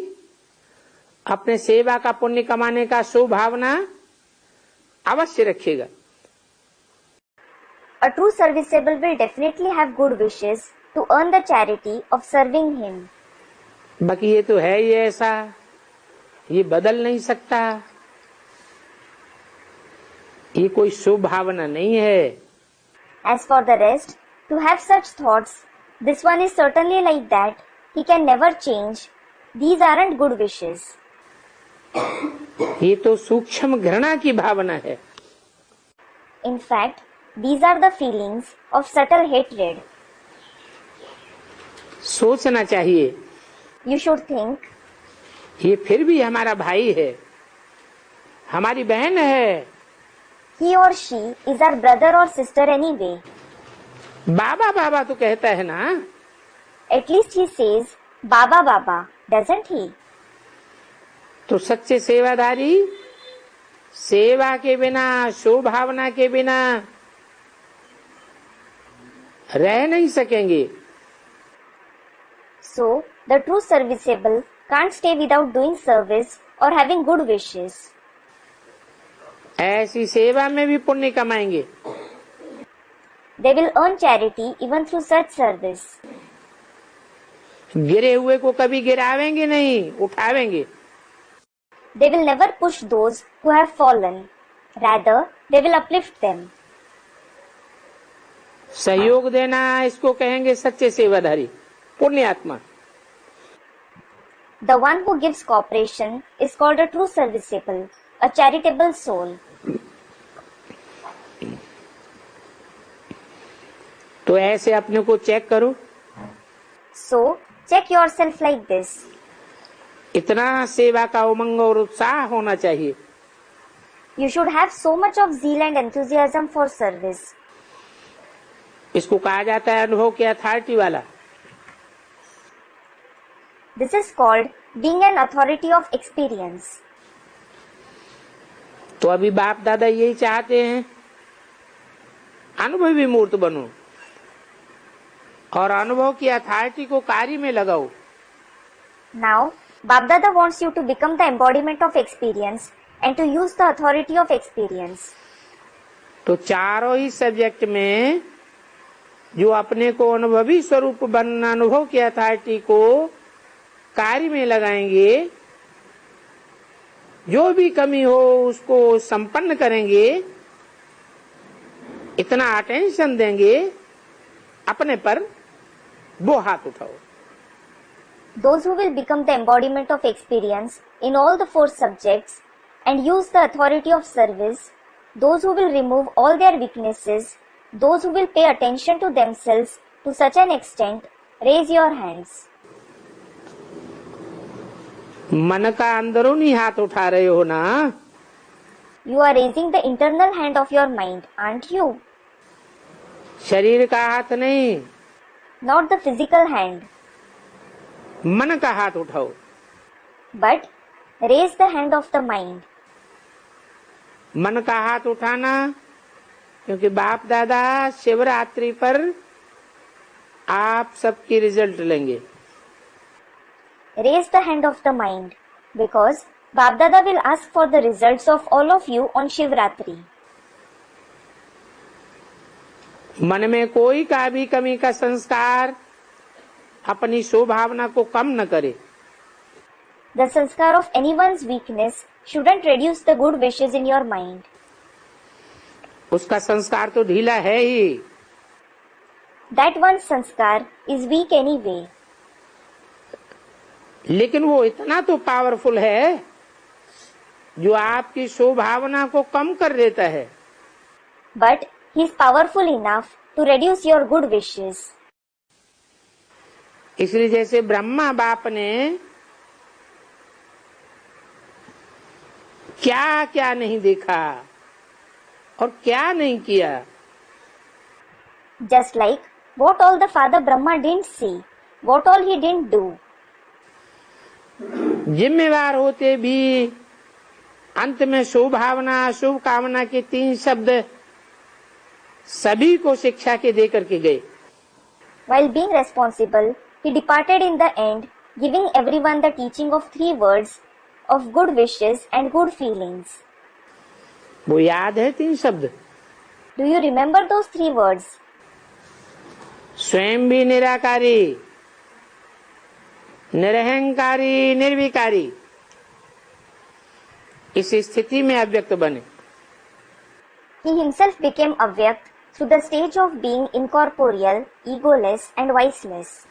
अपने सेवा का पुण्य कमाने का शुभ भावना अवश्य रखेगा। A true serviceable will definitely have good wishes to earn the charity of serving him. बाकी ये तो है ही ऐसा, ये बदल नहीं सकता, ये कोई शुभ भावना नहीं है। As for the rest, to have such thoughts, this one is certainly like that, he can never change, these aren't good wishes. ये तो सूक्ष्म घृणा की भावना है। In fact, these are the feelings of subtle hatred. सोचना चाहिए, You should think, ये फिर भी हमारा भाई है, हमारी बहन है। he or she is our brother or sister anyway. बाबा बाबा तो कहता है ना। At least he says, Baba Baba, doesn't he? तो सच्चे सेवादारी सेवा के बिना, शुभ भावना के बिना रह नहीं सकेंगे। So, the true serviceable can't stay without doing service or having good wishes. ऐसी सेवा में भी पुण्य कमाएंगे। They will earn charity even through such service. गिरे हुए को कभी गिरावेंगे नहीं, उठावेंगे। They will never push those who have fallen. Rather, they will uplift them. सहयोग देना इसको कहेंगे सच्चे सेवाधारी, पुण्य आत्मा। The one who gives cooperation is called a true serviceable, a charitable soul. तो ऐसे अपने को चेक करो। So, check yourself like this. इतना सेवा का उमंग और उत्साह होना चाहिए। You should have so much of zeal and enthusiasm for service. इसको कहा जाता है अनुभव के अथॉरिटी वाला। This is called being an authority of experience. तो अभी बाप दादा यही चाहते हैं, अनुभवी मूर्त बनो और अनुभव की अथॉरिटी को कार्य में लगाओ। Now, Bap Dada wants you to become the embodiment of experience and to use the authority of experience. तो चारों ही सब्जेक्ट में जो अपने को अनुभवी स्वरूप बनना, अनुभव की अथॉरिटी को कार्य में लगाएंगे, जो भी कमी हो उसको संपन्न करेंगे, इतना अटेंशन देंगे अपने पर, वो हाथ उठाओ। Those who will become the embodiment of experience in all the 4 subjects and use the authority of service, those who will remove all their weaknesses, those who will pay attention to themselves to such an extent, raise your hands. मन का अंदरूनी हाथ उठा रहे हो ना? You are raising the internal hand of your mind, aren't you? शरीर का हाथ नहीं, Not the physical hand, मन का हाथ उठाओ। but raise the hand of the mind. मन का हाथ उठाना, क्योंकि बाप दादा शिवरात्रि पर आप सबकी रिजल्ट लेंगे। Raise the hand of the mind, because Bap Dada will ask for the results of all of you on Shivratri. मन में कोई का भी कमी का संस्कार अपनी स्वभावना को कम न करे। The sanskar of anyone's weakness shouldn't reduce the good wishes in your mind. उसका संस्कार तो ढीला है ही। That one's sanskar is weak anyway. लेकिन वो इतना तो पावरफुल है जो आपकी स्वभावना को कम कर देता है। But he is powerful enough to reduce your good wishes. इसलिए जैसे ब्रह्मा बाप ने क्या क्या नहीं देखा और क्या नहीं किया, Just like what all the Father Brahma didn't see, what all he didn't do. जिम्मेवार होते भी अंत में शुभभावना शुभ कामना के 3 शब्द सभी को शिक्षा के दे करके गए। While being responsible, he departed in the end, giving everyone the teaching of 3 words of good wishes and good feelings. वो याद है 3 शब्द? Do you remember those 3 words? स्वयं भी निराकारी, निरहंकारी, निर्विकारी, इस स्थिति में अव्यक्त बने। He himself became avyakt through the stage of being incorporeal, egoless and viceless.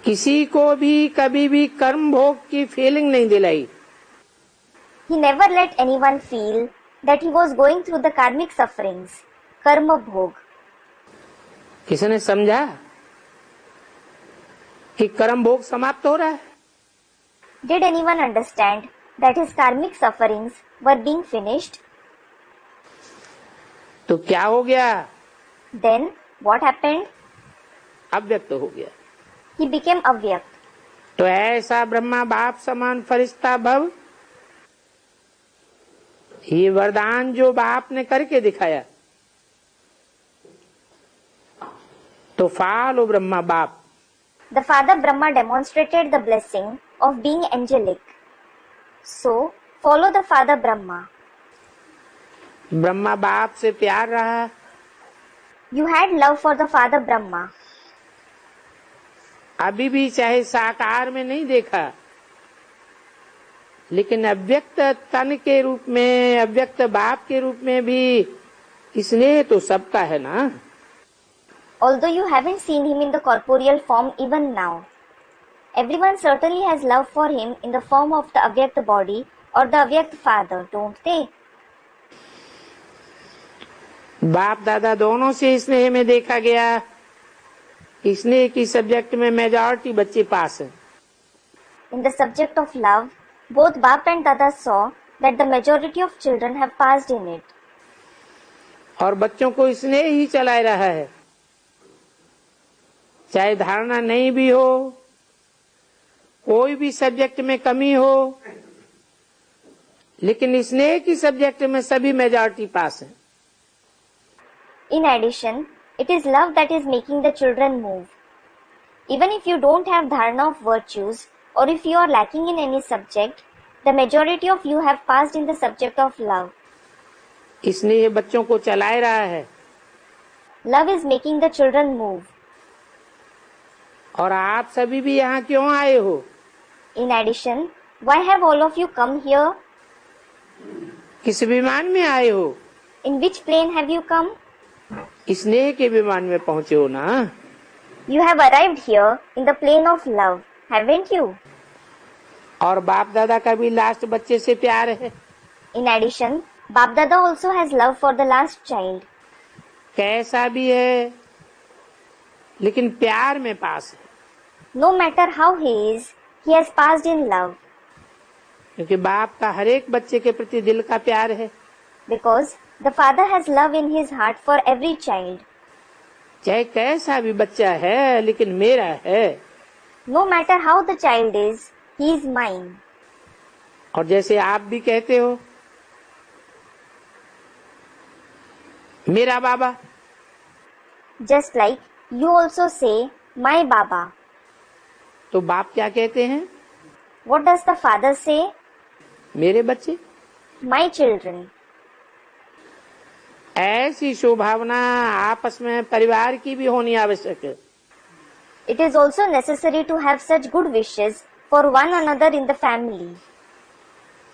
किसी को भी कभी भी कर्म भोग की फीलिंग नहीं दिलाई। He never let anyone feel that he was going through the karmic sufferings, karma bhog. किसने समझा कि कर्म भोग समाप्त हो रहा है? Did anyone understand that his karmic sufferings were being finished? तो क्या हो गया? Then what happened? अव्यक्त हो गया। He became avyakt. तो ऐसा ब्रह्मा बाप समान फरिश्ता भव, ये वरदान जो बाप ने करके दिखाया, तो फॉलो ब्रह्मा बाप। The Father Brahma demonstrated the blessing of being angelic. So, follow the Father Brahma. Brahma बाप से प्यार रहा, You had love for the Father Brahma. अभी भी चाहे साकार में नहीं देखा, लेकिन अव्यक्त तन के रूप में, अव्यक्त बाप के रूप में भी स्नेह तो सबका है ना। Although you haven't seen him in the corporeal form even now, everyone certainly has love for him in the form of the avyakt body or the avyakt father, don't they? बाप दादा दोनों से स्नेह में देखा गया। स्नेह की सब्जेक्ट में मेजॉरिटी बच्चे पास हैं। In the subject of love, both Bap and Dada saw that the majority of children have passed in it. और बच्चों को स्नेह ही चला रहा है, चाहे धारणा नहीं भी हो, कोई भी सब्जेक्ट में कमी हो, लेकिन स्नेह की सब्जेक्ट में सभी मेजॉरिटी पास है। In addition, it is love that is making the children move. Even if you don't have dharana of virtues, or if you are lacking in any subject, the majority of you have passed in the subject of love. स्नेह बच्चों को चला रहा है। Love is making the children move. और आप सभी भी यहाँ क्यों आए हो? In addition, why have all of you come here? किस विमान में आए हो? In which plane have you come? स्नेह के विमान में पहुंचे हो ना? You have arrived here in the plane of love, haven't you? और बाप दादा का भी लास्ट बच्चे से प्यार है। In addition, Bap Dada also has love for the last child. कैसा भी है, लेकिन प्यार में पास है। No matter how he is, he has passed in love. क्योंकि बाप का हर एक बच्चे के प्रति दिल का प्यार है। Because the father has love in his heart for every child. चाहे कैसा भी बच्चा है, लेकिन मेरा है। No matter how the child is, he is mine. और जैसे आप भी कहते हो, मेरा बाबा, Just like you also say, my Baba. तो बाप क्या कहते हैं? What does the father say? मेरे बच्चे। My children. ऐसी शुभावना आपस में परिवार की भी होनी आवश्यक है। It is also necessary to have such good wishes for one another in the family.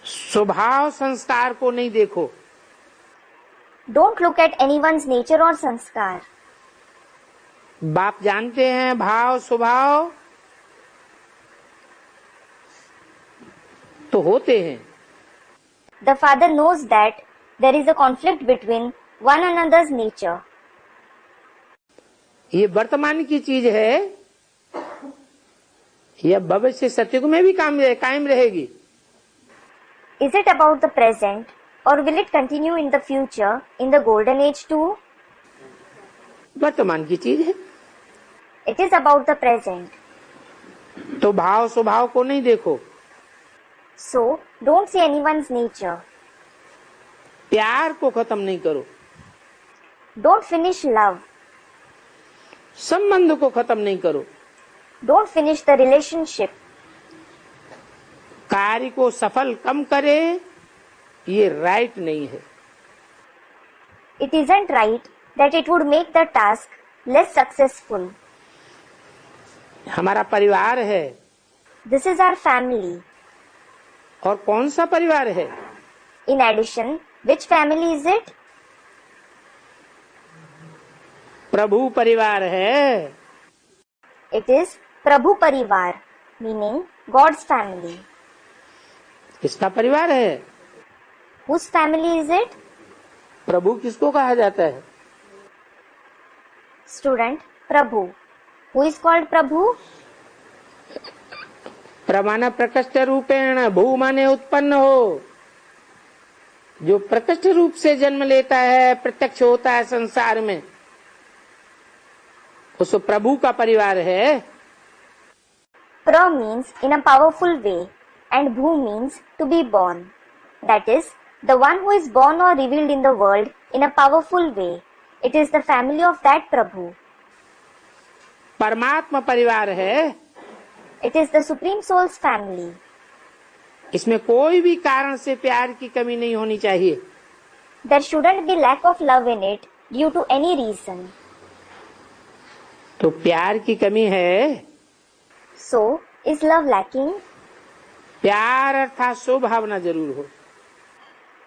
स्वभाव संस्कार को नहीं देखो। Don't look at anyone's nature or sanskar. बाप जानते हैं भाव स्वभाव तो होते हैं। The father knows that there is a conflict between one another's nature. ये वर्तमान की चीज है, यह भविष्य सतयुग में भी कायम रहेगी। Is it about the present or will it continue in the future in the golden age too? वर्तमान की चीज है। It is about the present. तो भाव स्वभाव को नहीं देखो। So, don't see anyone's nature. प्यार को खत्म नहीं करो। Don't finish love. संबंध को खत्म नहीं करो। Don't finish the relationship. कार्य को सफल कम करे, ये राइट नहीं है। It isn't right that it would make the task less successful. हमारा परिवार है। This is our family. और कौन सा परिवार है? In addition, which family is it? प्रभु परिवार है। It is Prabhu Parivar, meaning God's family. किसका परिवार है? Whose family is it? प्रभु किसको कहा जाता है? Student, Prabhu. Who is called Prabhu? प्रमाण प्रकृष्ट रूपेण, भू माने उत्पन्न हो, जो प्रकृष्ट रूप से जन्म लेता है, प्रत्यक्ष होता है संसार में, उस प्रभु का परिवार है। Pra means in a powerful way and Bhu means to be born. That is, the one who is born or revealed in the world in a powerful way. It is the family of that Prabhu. परमात्मा परिवार है। It is the Supreme Soul's family. इसमें कोई भी कारण से प्यार की कमी नहीं होनी चाहिए। There shouldn't be lack of love in it due to any reason. तो प्यार की कमी है। So, is love lacking? प्यार अर्थात स्वभावना जरूर हो।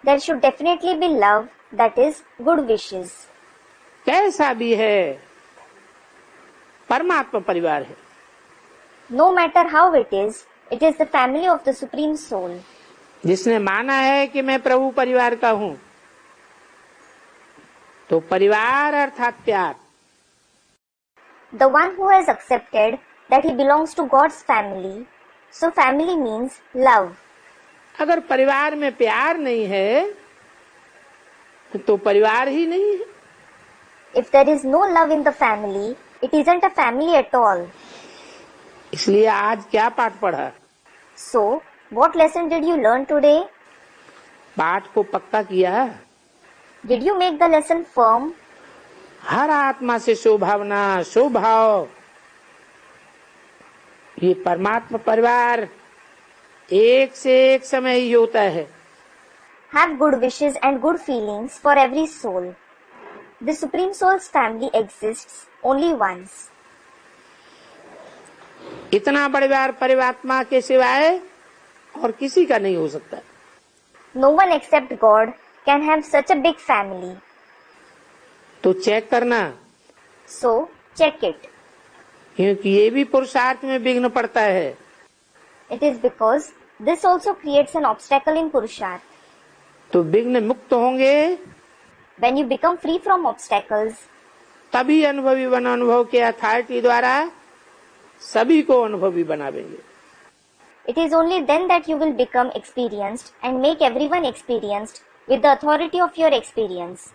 There should definitely be love, that is, good wishes. कैसा भी है, परमात्मा परिवार है। No matter how it is the family of the Supreme Soul. जिसने माना है कि मैं प्रभु परिवार का हूँ, तो परिवार अर्थात प्यार। The one who has accepted that he belongs to God's family, so family means love. अगर परिवार में प्यार नहीं है तो परिवार ही नहीं है। If there is no love in the family, it isn't a family at all. इसलिए आज क्या पाठ पढ़ा? So, what lesson did you learn today? पाठ को पक्का किया। Did you make the lesson firm? हर आत्मा से स्वभावना स्वभाव, ये परमात्मा परिवार एक से एक समय ही होता है। Have good wishes and good feelings for every soul. The Supreme Soul's family exists only once. इतना परिवार परमात्मा के सिवाय और किसी का नहीं हो सकता। No one except God can have such a big family. तो चेक करना, So, check it. क्योंकि ये भी पुरुषार्थ में विघ्न पड़ता है। It is because this also creates an obstacle in Purusharth. तो विघ्न मुक्त होंगे When you become free from obstacles, तभी अनुभवी बन अनुभव के अथॉरिटी द्वारा सभी को अनुभवी बनावेंगे। it is only then that you will become experienced and make everyone experienced with the authority of your experience.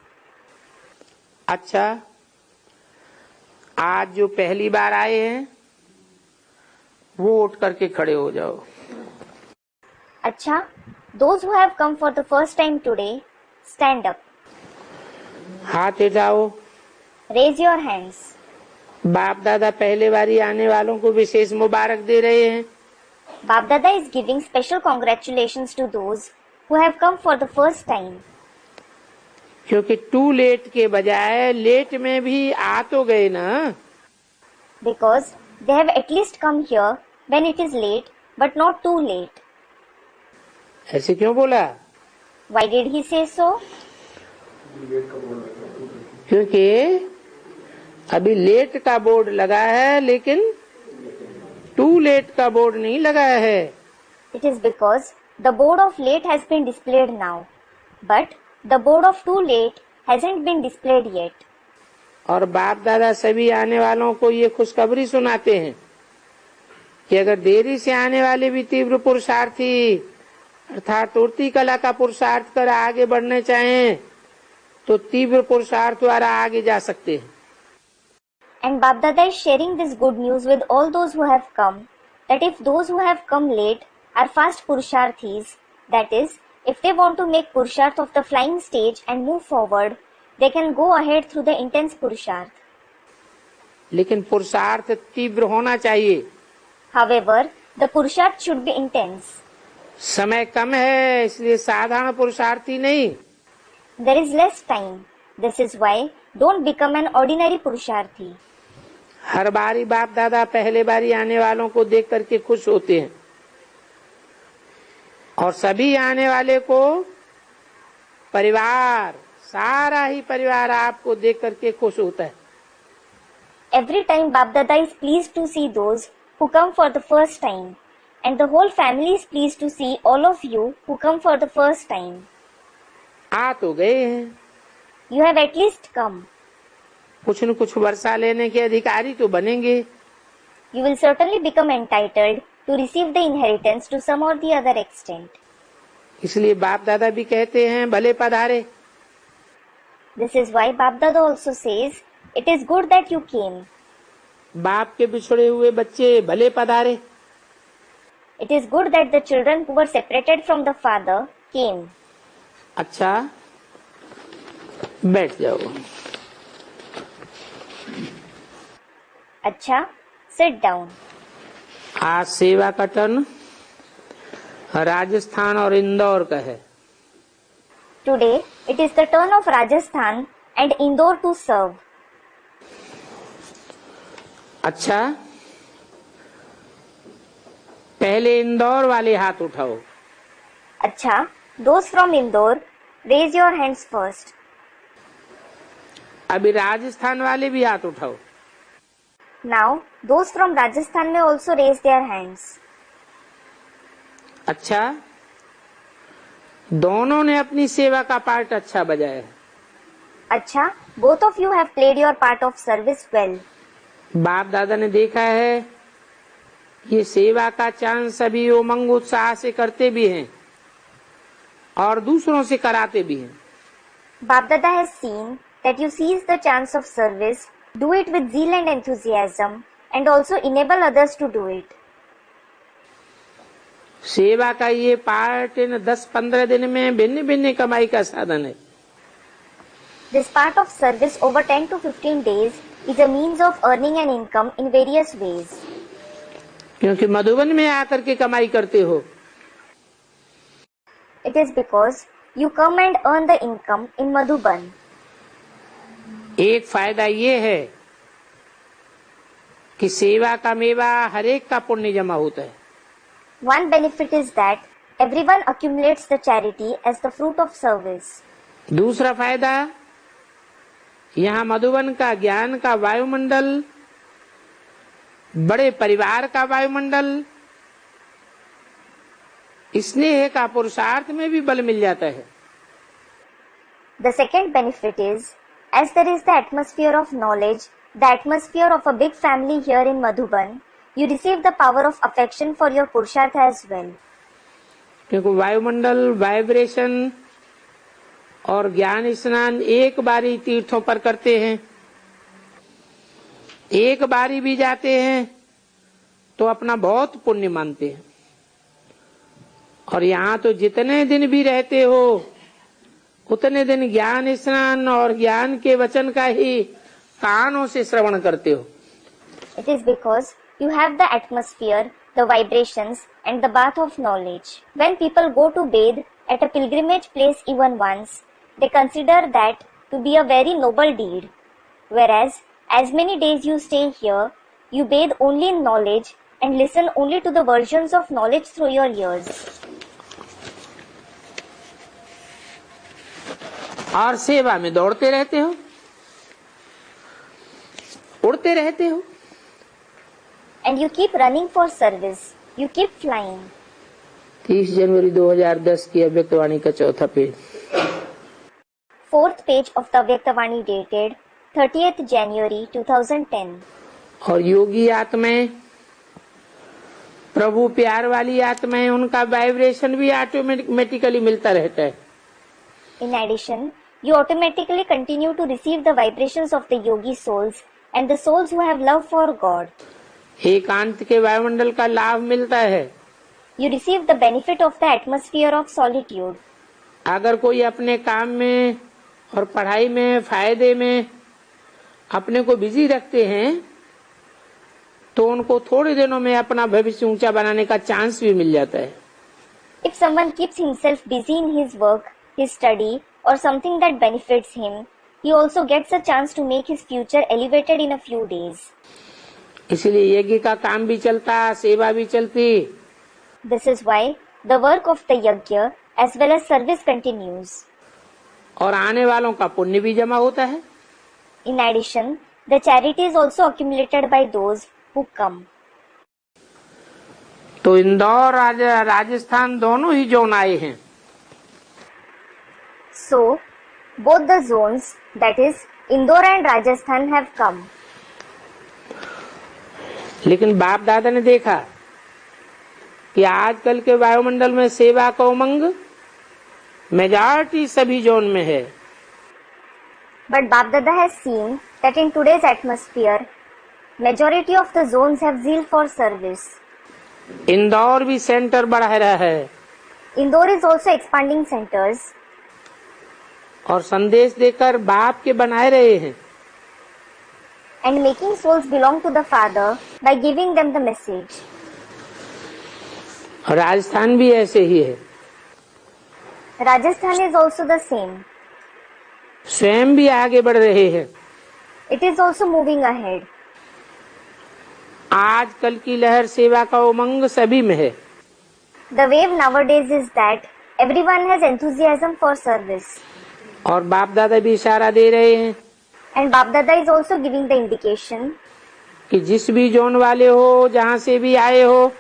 अच्छा, आज जो पहली बार आए हैं वो उठ करके खड़े हो जाओ। Acha, those who have come for the first time today, stand up. हाथ उठाओ। Raise your hands. बाप दादा पहले बारी आने वालों को विशेष मुबारक दे रहे हैं। Bap Dada is giving special congratulations to those who have come for the first time. क्योंकि टू लेट के बजाय लेट में भी आ तो गए ना। Because they have at least come here when it is late, but not too late. ऐसे क्यों बोला? Why did he say so? क्योंकि अभी लेट का बोर्ड लगा है लेकिन टू लेट का बोर्ड नहीं लगा है। It is because the board of late has been displayed now, but the board of too late hasn't been displayed yet. और बाप दादा सभी आने वालों को ये खुशखबरी सुनाते हैं कि अगर देरी से आने वाले भी तीव्र पुरुषार्थी अर्थात उड़ती कला का पुरुषार्थ कर आगे बढ़ने चाहें तो तीव्र पुरुषार्थ द्वारा आगे जा सकते हैं। And Bap Dada is sharing this good news with all those who have come, that if those who have come late are fast Purusharthis, that is, if they want to make Purusharth of the flying stage and move forward, they can go ahead through the intense Purusharth. लेकिन पुरुषार्थ तीव्र होना चाहिए। However, the Purusharth should be intense. समय कम है इसलिए साधारण पुरुषार्थी नहीं। There is less time. This is why don't become an ordinary Purusharthi. हर बारी बाप दादा पहले बारी आने वालों को देख करके खुश होते हैं और सभी आने वाले को परिवार सारा ही परिवार आपको देख करके खुश होता है। Every time Bap Dada is pleased to see those who come for the first time, and the whole family is pleased to see all of you who come for the first time. आ तो गए हैं, You have at least come. कुछ न कुछ वर्षा लेने के अधिकारी तो बनेंगे। You will certainly become entitled to receive the inheritance to some or the other extent. इसलिए बाप दादा भी कहते हैं भले पधारे। This is why Bap Dada also says, it is good that you came. बाप के बिछड़े हुए बच्चे भले पधारे। It is good that the children who were separated from the father came. अच्छा, बैठ जाओ। Acha, sit down. आज सेवा का टर्न राजस्थान और इंदौर का है। Today, it is the turn of Rajasthan and Indore to serve. अच्छा, पहले इंदौर वाले हाथ उठाओ। Acha, those from Indore, raise your hands first. अभी राजस्थान वाले भी हाथ उठाओ। Now, those from Rajasthan may also raise their hands. अच्छा, दोनों ने अपनी सेवा का पार्ट अच्छा बजाया है। Acha, both of you have played your part of service well. बाप दादा ने देखा है ये सेवा का चांस सभी उमंग उत्साह से करते भी हैं। और दूसरों से कराते भी हैं। Bap Dada has seen that you seize the chance of service, do it with zeal and enthusiasm, and also enable others to do it. सेवा का ये पार्ट इन 10-15 दिन में भिन्न भिन्न कमाई का साधन है। This part of service over 10 to 15 days is a means of earning an income in various ways. क्योंकि मधुबन में आकर के कमाई करते हो। It is because you come and earn the income in Madhuban. एक फायदा ये है कि सेवा का मेवा हर एक का पुण्य जमा होता है। One benefit is that everyone accumulates the charity as the fruit of service. दूसरा फायदा, यहाँ मधुबन का ज्ञान का वायुमंडल, बड़े परिवार का वायुमंडल, स्नेह का पुरुषार्थ में भी बल मिल जाता है। The second benefit is, as there is the atmosphere of knowledge, the atmosphere of a big family here in Madhuban, you receive the power of affection for your Purusharth as well. क्योंकि वायुमंडल, vibration और ज्ञान स्नान एक बारी तीर्थों पर करते हैं, एक बारी भी जाते हैं तो अपना बहुत पुण्य मानते हैं। और यहाँ तो जितने दिन भी रहते हो उतने दिन ज्ञान स्नान और ज्ञान के वचन का ही कानों से श्रवण करते हो। It is because you have the atmosphere, the vibrations and the bath of knowledge. When people go to bathe at a pilgrimage place even once, they consider that to be a very noble deed. Whereas, as many days you stay here, you bathe only in knowledge and listen only to the versions of knowledge through your ears. और सेवा में दौड़ते रहते हो, उड़ते रहते हो। And you keep running for service. You keep flying. 30 जनवरी 2010 की अव्यक्तवाणी का चौथा page. Fourth page of the Avyaktavani dated 30th January 2010. और योगी आत्माएं, प्रभु प्यार वाली आत्माएं, उनका वाइब्रेशन भी ऑटोमेटिकली मिलता रहता है। In addition, you automatically continue to receive the vibrations of the yogi souls and the souls who have love for God. एकांत के वायुमंडल का लाभ मिलता है। You receive the benefit of the atmosphere of solitude. अगर कोई अपने काम में और पढ़ाई में, फायदे में अपने को बिजी रखते हैं तो उनको थोड़े दिनों में अपना भविष्य ऊंचा बनाने का चांस भी मिल जाता है। If someone keeps himself busy in his work, his study or something that benefits him, he also gets a chance to make his future elevated in a few days. इसलिए यज्ञ का काम भी चलता, सेवा भी चलती। This is why the work of the yajna as well as service continues. और आने वालों का पुण्य भी जमा होता है। In addition, the charity is also accumulated by those who come. तो इंदौर राजस्थान दोनों ही जोन आए हैं। So, both the zones, that is, Indore and Rajasthan have come. लेकिन बाप दादा ने देखा कि आजकल के वायुमंडल में सेवा का उमंग मेजॉरिटी सभी जोन में है। But Bap Dada has seen that in today's atmosphere, majority of the zones have zeal for service. Indore भी सेंटर बढ़ा रहा है। Indore is also expanding centers. और संदेश देकर बाप के बनाए रहे हैं। And making souls belong to the Father by giving them the message. Rajasthan भी ऐसे ही है। Rajasthan is also the same. स्वयं भी आगे बढ़ रहे हैं। It is also moving ahead. आजकल की लहर सेवा का उमंग सभी में है। The wave nowadays is that everyone has enthusiasm for service. और बाप दादा भी इशारा दे रहे हैं And Bap Dada is also giving the indication कि जिस भी जोन वाले हो, जहाँ से भी आए हो,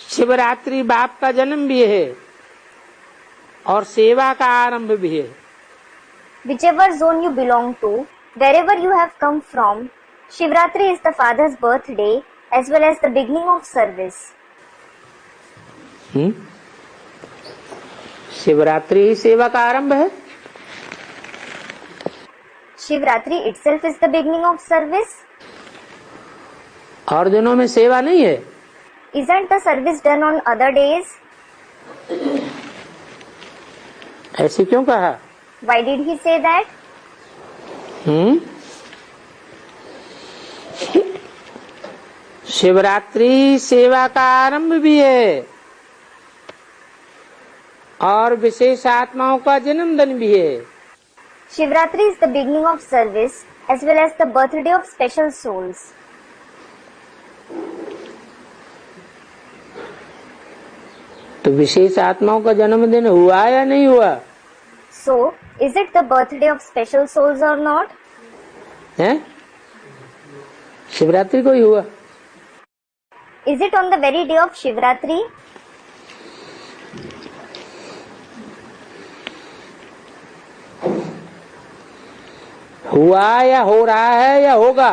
शिवरात्रि बाप का जन्म भी है और सेवा का आरंभ भी है। whichever zone you belong to, wherever you have come from, Shivratri is the Father's birthday as well as the beginning of service. Shivratri सेवा का आरंभ है। Shivratri itself is the beginning of service. और दिनों में सेवा नहीं है। Isn't the service done on other days? ऐसे क्यों कहा? Why did he say that? Shivratri सेवा का आरंभ भी है और विशेष आत्माओं का जन्मदिन भी है। Shivratri is the beginning of service as well as the birthday of special souls. तो विशेष आत्माओं का जन्मदिन हुआ या नहीं हुआ? So, is it the birthday of special souls or not? है? शिवरात्रि को ही हुआ। Is it on the very day of Shivratri? हुआ या हो रहा है या होगा?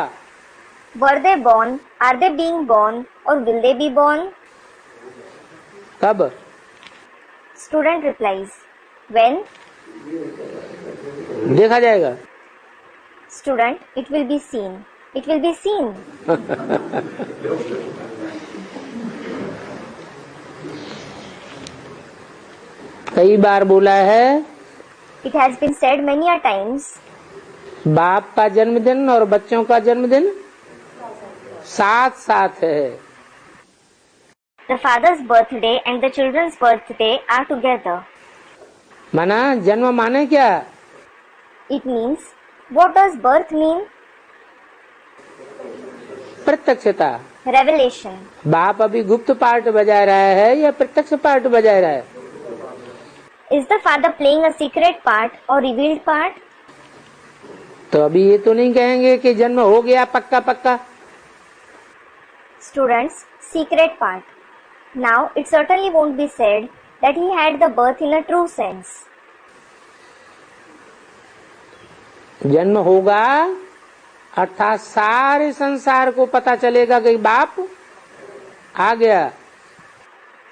Were they born? Are they being born? Or will they be born? कब? Student replies, when? देखा जाएगा। Student, it will be seen. It will be seen. कई बार बोला है, It has been said many a times, बाप का जन्मदिन और बच्चों का जन्मदिन साथ साथ है। the father's birthday and the children's birthday are together. माना जन्म माने क्या? It means, what does birth mean? प्रत्यक्षता। Revelation. बाप अभी गुप्त पार्ट बजा रहा है या प्रत्यक्ष पार्ट बजा रहा है? Is the father playing a secret part or revealed part? तो अभी ये तो नहीं कहेंगे कि जन्म हो गया पक्का पक्का। Students, secret part. Now, it certainly won't be said that he had the birth in a true sense. जन्म होगा अर्थात सारे संसार को पता चलेगा कि बाप आ गया।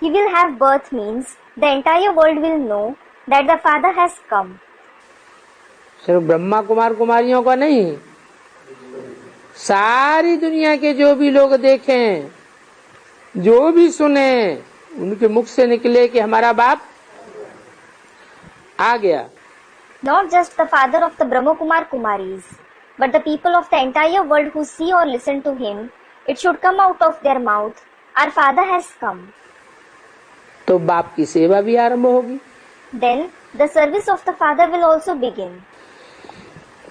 He will have birth means the entire world will know that the father has come. सिर्फ ब्रह्मा कुमार कुमारियों का नहीं, सारी दुनिया के जो भी लोग देखें, जो भी सुने, उनके मुख से निकले कि हमारा बाप आ गया। Not just the father of the Brahma Kumar Kumaris, but the people of the entire world who see or listen to him, it should come out of their mouth, our father has come. तो बाप की सेवा भी आरंभ होगी। Then the service of the father will also begin.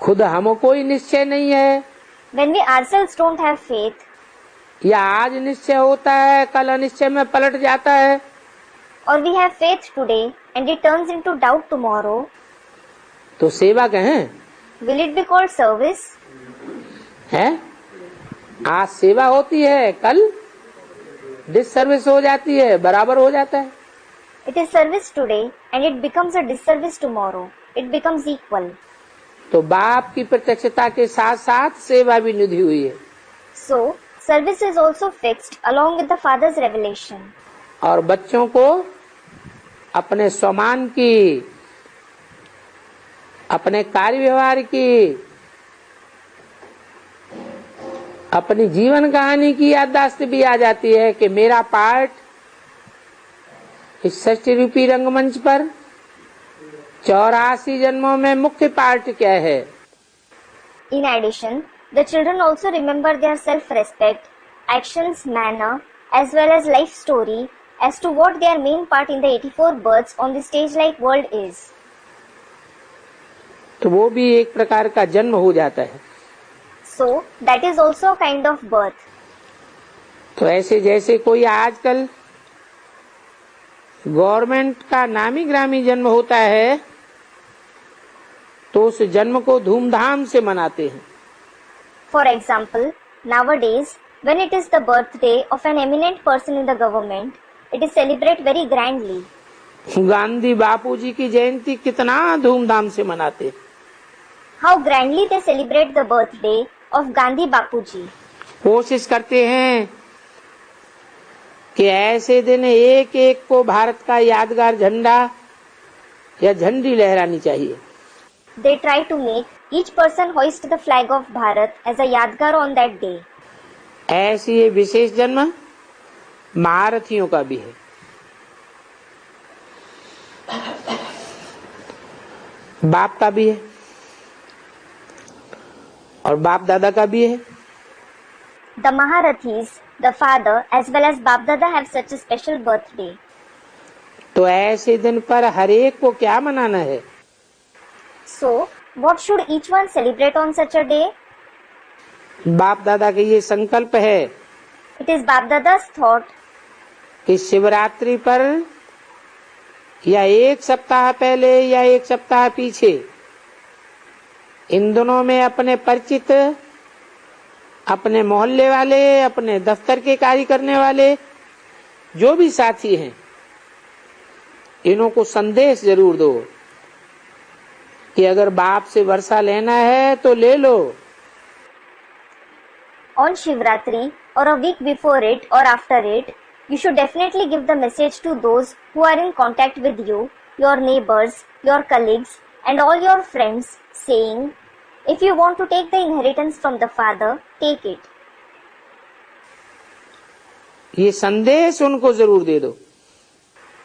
खुद हमको कोई निश्चय नहीं है, When we ourselves don't have faith, या आज निश्चय होता है कल अनिश्चय में पलट जाता है, or we have faith today and it turns into doubt tomorrow, तो सेवा कहें? will it be called service? है? आज सेवा होती है, कल डिससर्विस हो जाती है, बराबर हो जाता है। It is service today and it becomes a disservice tomorrow. It becomes equal. तो बाप की प्रत्यक्षता के साथ साथ सेवा भी निधि हुई है। So, service is also fixed along with the father's revelation. और बच्चों को अपने स्वमान की, अपने कार्य व्यवहार की, अपनी जीवन कहानी की याददाश्त भी आ जाती है कि मेरा पार्ट इस सृष्टि रूपी रंगमंच पर 84 जन्मों में मुख्य पार्ट क्या है। In addition, the children also remember their self-respect, actions, manner, as well as life story as to what their main part in the 84 births on the stage-like world is. तो वो भी एक प्रकार का जन्म हो जाता है। So, that is also a kind of birth. तो ऐसे जैसे कोई आजकल गवर्नमेंट का नामी ग्रामी जन्म होता है तो उस जन्म को धूमधाम से मनाते हैं। For example, nowadays, when it is the birthday of an eminent person in the government, it is celebrated very grandly. Gandhi बापूजी की जयंती कितना धूमधाम से मनाते हैं। How grandly they celebrate the birthday of Gandhi Bapuji. कोशिश करते हैं कि ऐसे दिन एक एक को भारत का यादगार झंडा या झंडी लहरानी चाहिए। They try to make each person hoist the flag of Bharat as a yadgar on that day. ऐसी ये विशेष जन्म महारथियों का भी है। बाप का भी है और बाप दादा का भी है। The Maharathis, the father as well as Bap Dada have such a special birthday. तो ऐसे दिन पर हर एक को क्या मनाना है? So, what should each one celebrate on such a day? बाप दादा का ये संकल्प है It is Bap Dada's thought कि शिवरात्रि पर या एक सप्ताह पहले या एक सप्ताह पीछे इन दोनों में अपने परिचित, अपने मोहल्ले वाले, अपने दफ्तर के कार्य करने वाले जो भी साथी हैं, इन्हों को संदेश जरूर दो कि अगर बाप से वर्षा लेना है तो ले लो। on Shivratri or a week before it or after it, you should definitely give the message to those who are in contact with you, your neighbors, your colleagues and all your friends, saying, if you want to take the inheritance from the father, take it. ये संदेश उनको जरूर दे दो।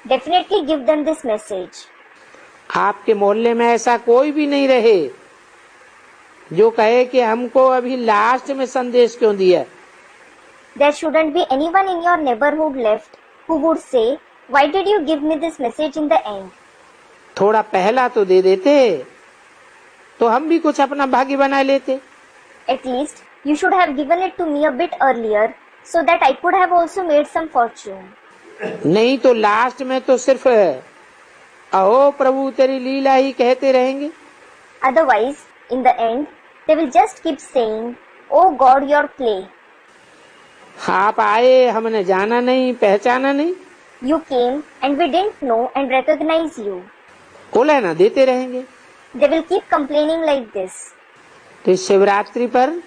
Definitely give them this message. आपके मोहल्ले में ऐसा कोई भी नहीं रहे जो कहे कि हमको अभी लास्ट में संदेश क्यों दिया। There shouldn't be anyone in your neighborhood left who would say, why did you give me this message in the end? थोड़ा पहला तो दे देते तो हम भी कुछ अपना भाग्य बना लेते। At least you should have given it to me a bit earlier so that I could have also made some fortune. नहीं तो लास्ट में तो सिर्फ अहो प्रभु तेरी लीला ही कहते रहेंगे। Otherwise, in the end, they will just keep saying, oh God, your play. आप आए, हमने जाना नहीं, पहचाना नहीं। You came and we didn't know and recognize you. बोला ना देते रहेंगे। They will keep complaining like this. तो इस शिवरात्रि पर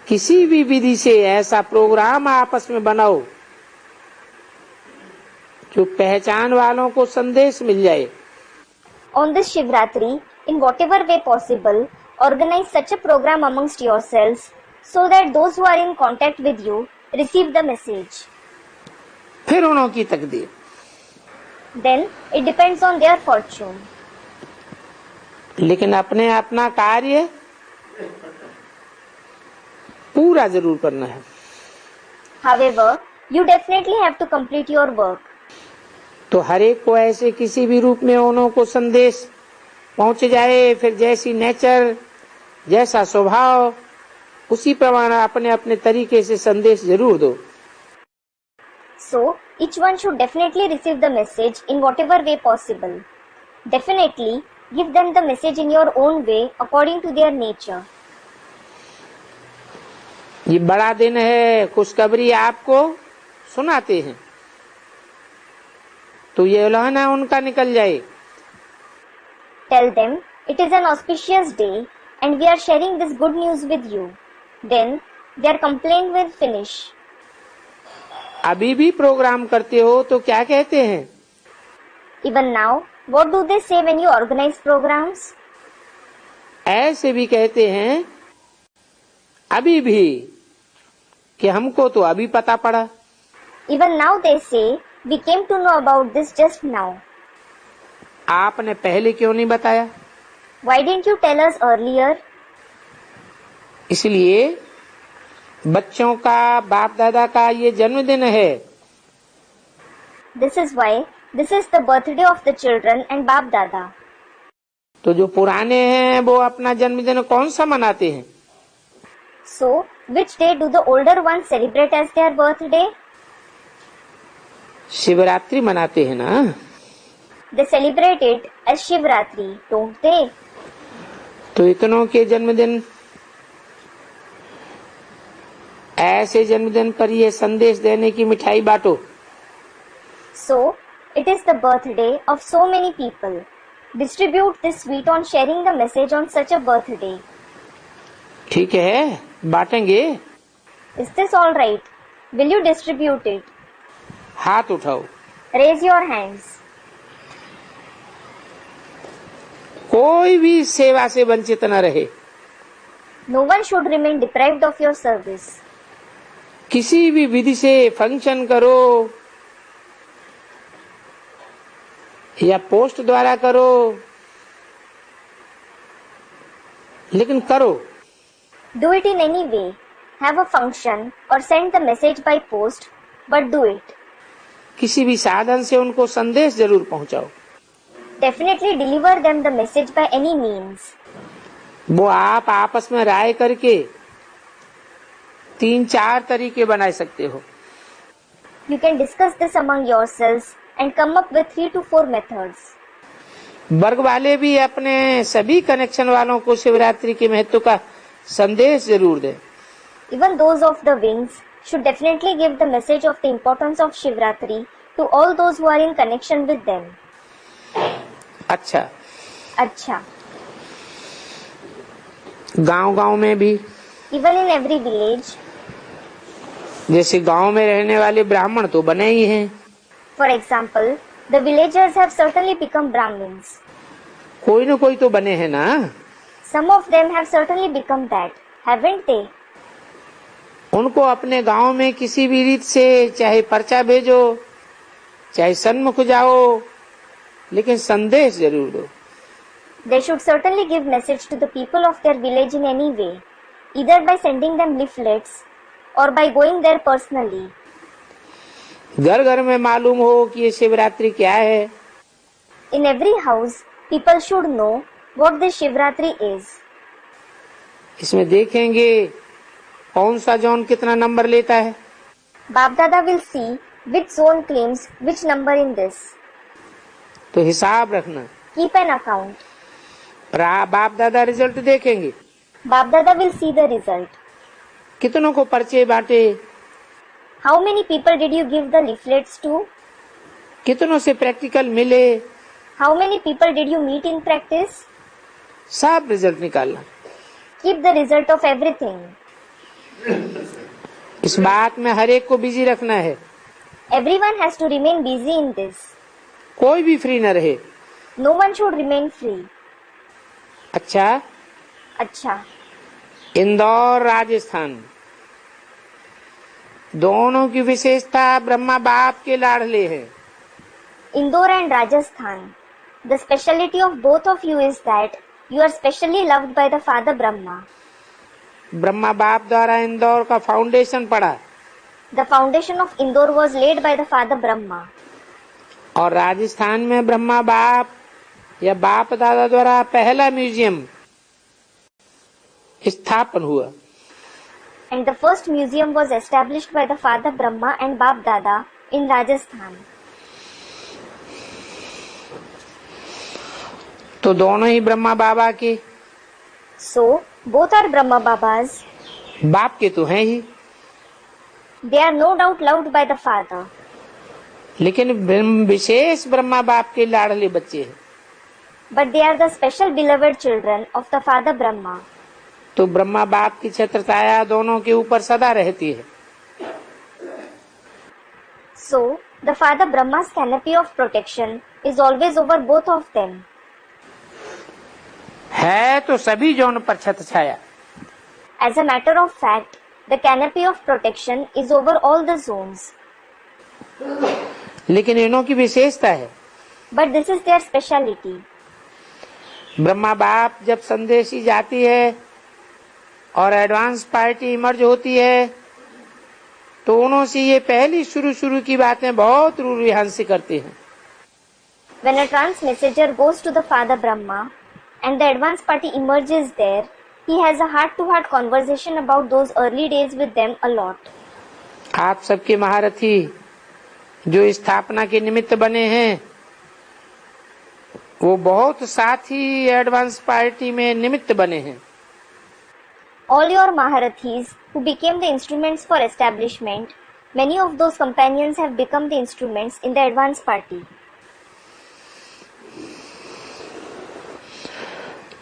किसी भी विधि से ऐसा प्रोग्राम आपस में बनाओ जो पहचान वालों को संदेश मिल जाए। On this Shivratri, in whatever way possible, organize such a program amongst yourselves so that those who are in contact with you receive the message. फिर उन्हों की तकदीर। Then it depends on their fortune. लेकिन अपने अपना कार्य पूरा जरूर करना है। However, you definitely have to complete your work. तो हर एक को ऐसे किसी भी रूप में उन्हों को संदेश पहुंच जाए, फिर जैसी नेचर, जैसा स्वभाव, उसी प्रमाण अपने अपने तरीके से संदेश जरूर दो। So, each one should definitely receive the message in whatever way possible. Definitely, give them the message in your own way according to their nature. ये बड़ा दिन है, खुशखबरी आपको सुनाते हैं, तो ये उल्हाना उनका निकल जाए। Tell them it is an auspicious day and we are sharing this good news with you. Then their complaint will finish. अभी भी प्रोग्राम करते हो तो क्या कहते हैं? Even now, what do they say when you organize programs? ऐसे भी कहते हैं अभी भी कि हमको तो अभी पता पड़ा। Even now they say, we came to know about this just now. आपने पहले क्यों नहीं बताया? Why didn't you tell us earlier? इसलिए बच्चों का, बाप दादा का ये जन्मदिन है। This is why this is the birthday of the children and Bap Dada. तो जो पुराने हैं वो अपना जन्मदिन कौन सा मनाते हैं? So, which day do the older ones celebrate as their birthday? Shivratri मनाते हैं ना। They celebrate it as Shivratri, don't they? तो इतनों के जन्मदिन, ऐसे जन्मदिन पर ये संदेश देने की मिठाई बांटो। So, it is the birthday of so many people. Distribute this sweet on sharing the message on such a birthday. ठीक है, बांटेंगे। Is this all right? Will you distribute it? हाथ उठाओ। Raise your hands. कोई भी सेवा से वंचित न रहे। No one should remain deprived of your service. किसी भी विधि से फंक्शन करो या पोस्ट द्वारा करो, लेकिन करो। Do it in any way. Have a function or send the message by post, but do it. किसी भी साधन से उनको संदेश जरूर पहुंचाओ। Definitely deliver them the message by any means. वो आप आपस में राय करके 3-4 तरीके बना सकते हो। You can discuss this among yourselves and come up with 3 to 4 methods. वर्ग वाले भी अपने सभी कनेक्शन वालों को शिवरात्रि के महत्व का संदेश जरूर दें। Even those of the wings should definitely give the message of the importance of Shivratri to all those who are in connection with them. अच्छा, Acha. गांव-गांव में भी, Even in every village, जैसे गांव में रहने वाले ब्राह्मण तो बने ही हैं, for example, the villagers have certainly become Brahmins. कोई न कोई तो बने हैं ना। Some of them have certainly become that, haven't they? उनको अपने गांव में किसी भी रीत से चाहे पर्चा भेजो, चाहे सन्मुख जाओ, लेकिन संदेश जरूर दो। They should certainly give message to the people of their village in any way, either by sending them leaflets or by going there personally. घर घर में मालूम हो कि ये शिवरात्रि क्या है। In every house, people should know what this Shivratri is. इसमें देखेंगे कौन सा जॉन कितना नंबर लेता है। Bap Dada will see which zone claims which number in this. तो हिसाब रखना। Keep an account. बाप दादा रिजल्ट देखेंगे। Bap Dada will see the result. कितनों को पर्चे बांटे, How many people did you give the leaflets to? कितनों से प्रैक्टिकल मिले, How many people did you meet in practice? सब रिजल्ट निकालना। Keep the result of everything. इस बात में हर एक को बिजी रखना है। Everyone has to remain busy in this. कोई भी फ्री न रहे। No one should remain free. अच्छा, अच्छा, इंदौर राजस्थान, दोनों की विशेषता ब्रह्मा बाप के लाडले हैं। Indore and Rajasthan. The speciality of both of you is that you are specially loved by the Father Brahma. Brahma बाप द्वारा इंदौर का फाउंडेशन पड़ा The foundation of Indore was laid by the Father Brahma. और राजस्थान में ब्रह्मा बाप या बाप दादा द्वारा पहला म्यूजियम स्थापन हुआ। And the first museum was established by the Father Brahma and Bap Dada in Rajasthan. तो दोनों ही ब्रह्मा बाबा के, So, both are Brahma Babas. बाप के तो हैं ही, They are no doubt loved by the Father. लेकिन विशेष ब्रह्मा बाप के लाडले बच्चे हैं। But they are the special beloved children of the Father Brahma. तो ब्रह्मा बाप की छत्रछाया दोनों के ऊपर सदा रहती है। So, the Father Brahma's canopy of protection is always over both of them. है तो सभी जौन पर छत्रछाया। As a matter of fact, the canopy of protection is over all the zones. लेकिन इन्हों की विशेषता है। But this is their speciality. Brahma बाप जब संदेशी जाती है और एडवांस पार्टी इमर्ज होती है, तो उन्होंने ये पहली शुरू की बातें बहुत रूढ़िहान से करते हैं। When a trance messenger goes to the Father Brahma and the advance party emerges there, he has a heart-to-heart conversation about those early days with them a lot. आप सबके महारथी जो स्थापना के निमित्त बने हैं, वो बहुत साथ ही एडवांस पार्टी में निमित्त बने हैं। All your Maharathis who became the instruments for establishment, many of those companions have become the instruments in the advance party.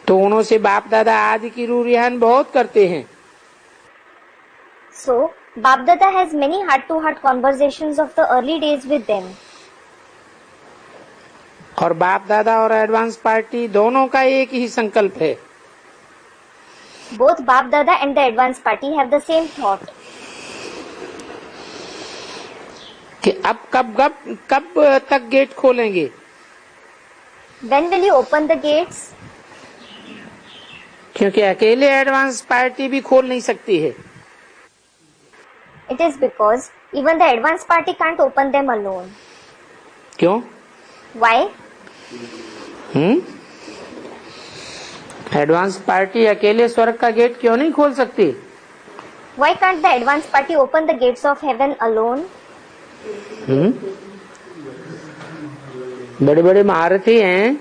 तो उन्हों से बाप दादा आदि की रूरियान बहुत करते हैं। So, Bap Dada has many heart-to-heart conversations of the early days with them. और बाप दादा और एडवांस पार्टी दोनों का एक ही संकल्प है Both Bap Dada and the advanced party have the same thought. कि अब कब तक गेट खोलेंगे. When will you open the gates? क्योंकि अकेले एडवांस पार्टी भी खोल नहीं सकती है. It is because even the advanced party can't open them alone. क्यों? Why? एडवांस पार्टी अकेले स्वर्ग का गेट क्यों नहीं खोल सकती? Why can't the advanced party open the gates of heaven alone? बड़े बड़े महारथी हैं,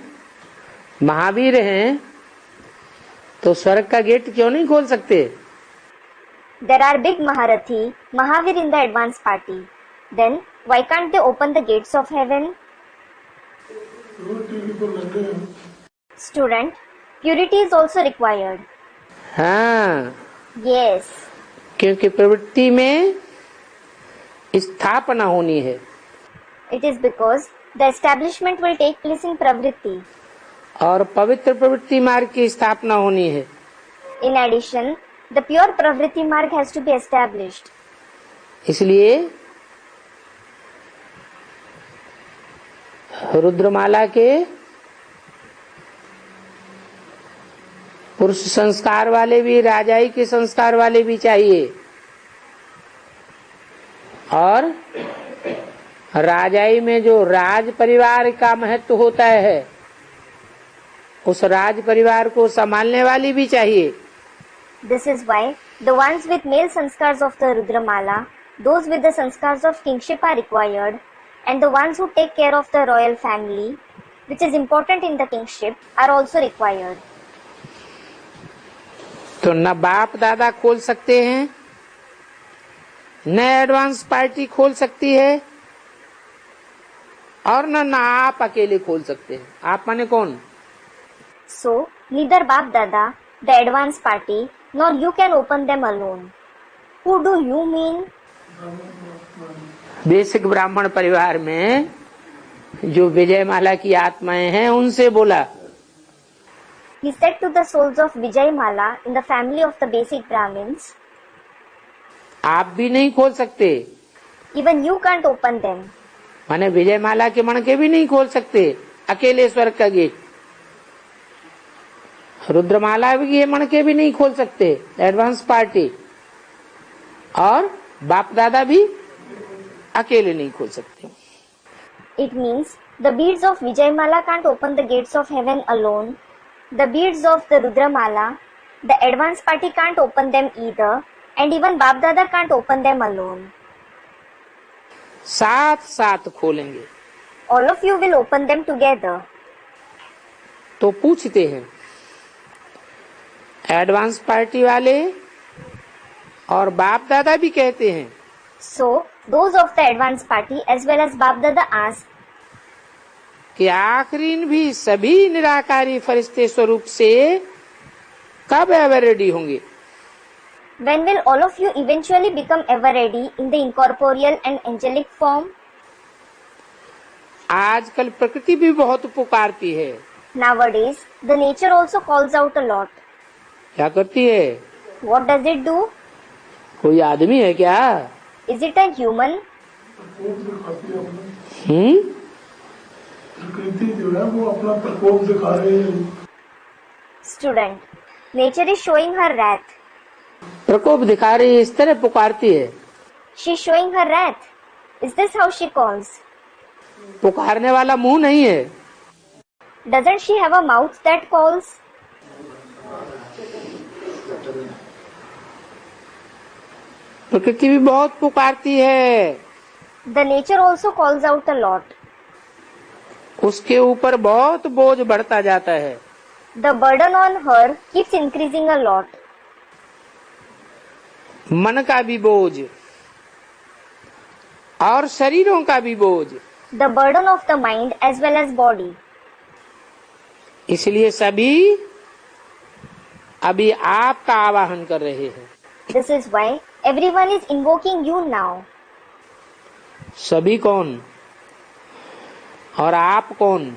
महावीर हैं, तो स्वर्ग का गेट क्यों नहीं खोल सकते? There are big Maharathi, Mahavir in the advanced party. Then why can't they open the gates of heaven? Student, purity is also required. हाँ, Yes. क्योंकि प्रवृत्ति में स्थापना होनी है. It is because the establishment will take place in pravritti. और पवित्र प्रवृत्ति मार्ग की स्थापना होनी है. In addition, the pure pravritti marg has to be established. इसलिए रुद्रमाला के पुरुष संस्कार वाले भी, राजाई के संस्कार वाले भी चाहिए. और राजाई में जो राज परिवार का महत्व होता है, उस राज परिवार को संभालने वाली भी चाहिए. This is why the ones with male sanskars of the Rudramala, those with the sanskars of kingship are required, and the ones who take care of the royal family, which is important in the kingship, are also required. तो न बाप दादा खोल सकते हैं, न advance party खोल सकती है, और न आप अकेले खोल सकते हैं. आप माने कौन? So, neither Bap Dada, the advanced party, nor you can open them alone. Who do you mean? Basic ब्राह्मण परिवार में जो विजयमाला की आत्माएं हैं, उनसे बोला. He said to the souls of Vijayamala in the family of the basic Brahmins, आप भी नहीं खोल सकते. even you can't open them. माने विजयमाला के मणके भी नहीं खोल सकते अकेले स्वर्ग का गेट. रुद्रमाला के मणके भी नहीं खोल सकते एडवांस पार्टी, और बाप दादा भी अकेले नहीं खोल सकते. It means the beads of Vijayamala can't open the gates of heaven alone. The beads of the Rudramala, the advanced party can't open them either, and even Bap Dada can't open them alone. साथ साथ खोलेंगे. All of you will open them together. तो पूछते हैं advance party वाले और बाप दादा भी कहते हैं. So, those of the advanced party as well as Bap Dada ask, कि आखिरीन भी सभी निराकारी फरिश्ते स्वरूप से कब एवर रेडी होंगे? when will all of you eventually become ever ready in the incorporeal and angelic form? आजकल प्रकृति भी बहुत पुकारती है. Nowadays, the nature also calls out a lot. क्या करती है? What does it do? कोई आदमी है क्या? Is it a human? प्रकृति जो है वो अपना प्रकोप दिखा रही है. Student, nature is showing her wrath. प्रकोप दिखा रही है, इस तरह पुकारती है. She is showing her wrath. Is this how she calls? पुकारने वाला मुंह नहीं है. Doesn't she have a mouth that calls? प्रकृति भी बहुत पुकारती है. The nature also calls out a lot. उसके ऊपर बहुत बोझ बढ़ता जाता है. The burden on her keeps increasing a lot. मन का भी बोझ और शरीरों का भी बोझ. The burden of the mind as well as body. इसलिए सभी अभी आपका आवाहन कर रहे हैं. This is why everyone is invoking you now. सभी कौन और आप कौन?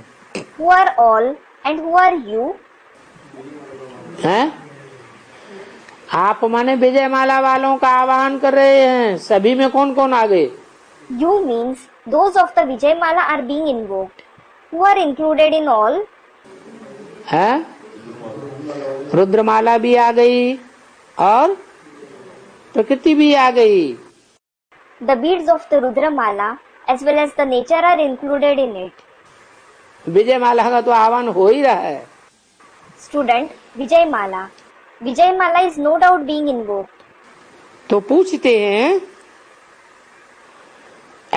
Who are all and who are you? हैं? आप माने विजय माला वालों का आह्वान कर रहे हैं, सभी में कौन कौन आ गए? You means those of the Vijay Mala are being invoked. Who are included in all? हैं? रुद्रमाला भी आ गई और प्रकृति भी आ गई. The beads of the Rudra Mala as well as the nature are included in it. विजय माला का तो आह्वान हो ही रहा है. Student Vijay Mala. Vijay Mala is no doubt being invoked. तो पूछते हैं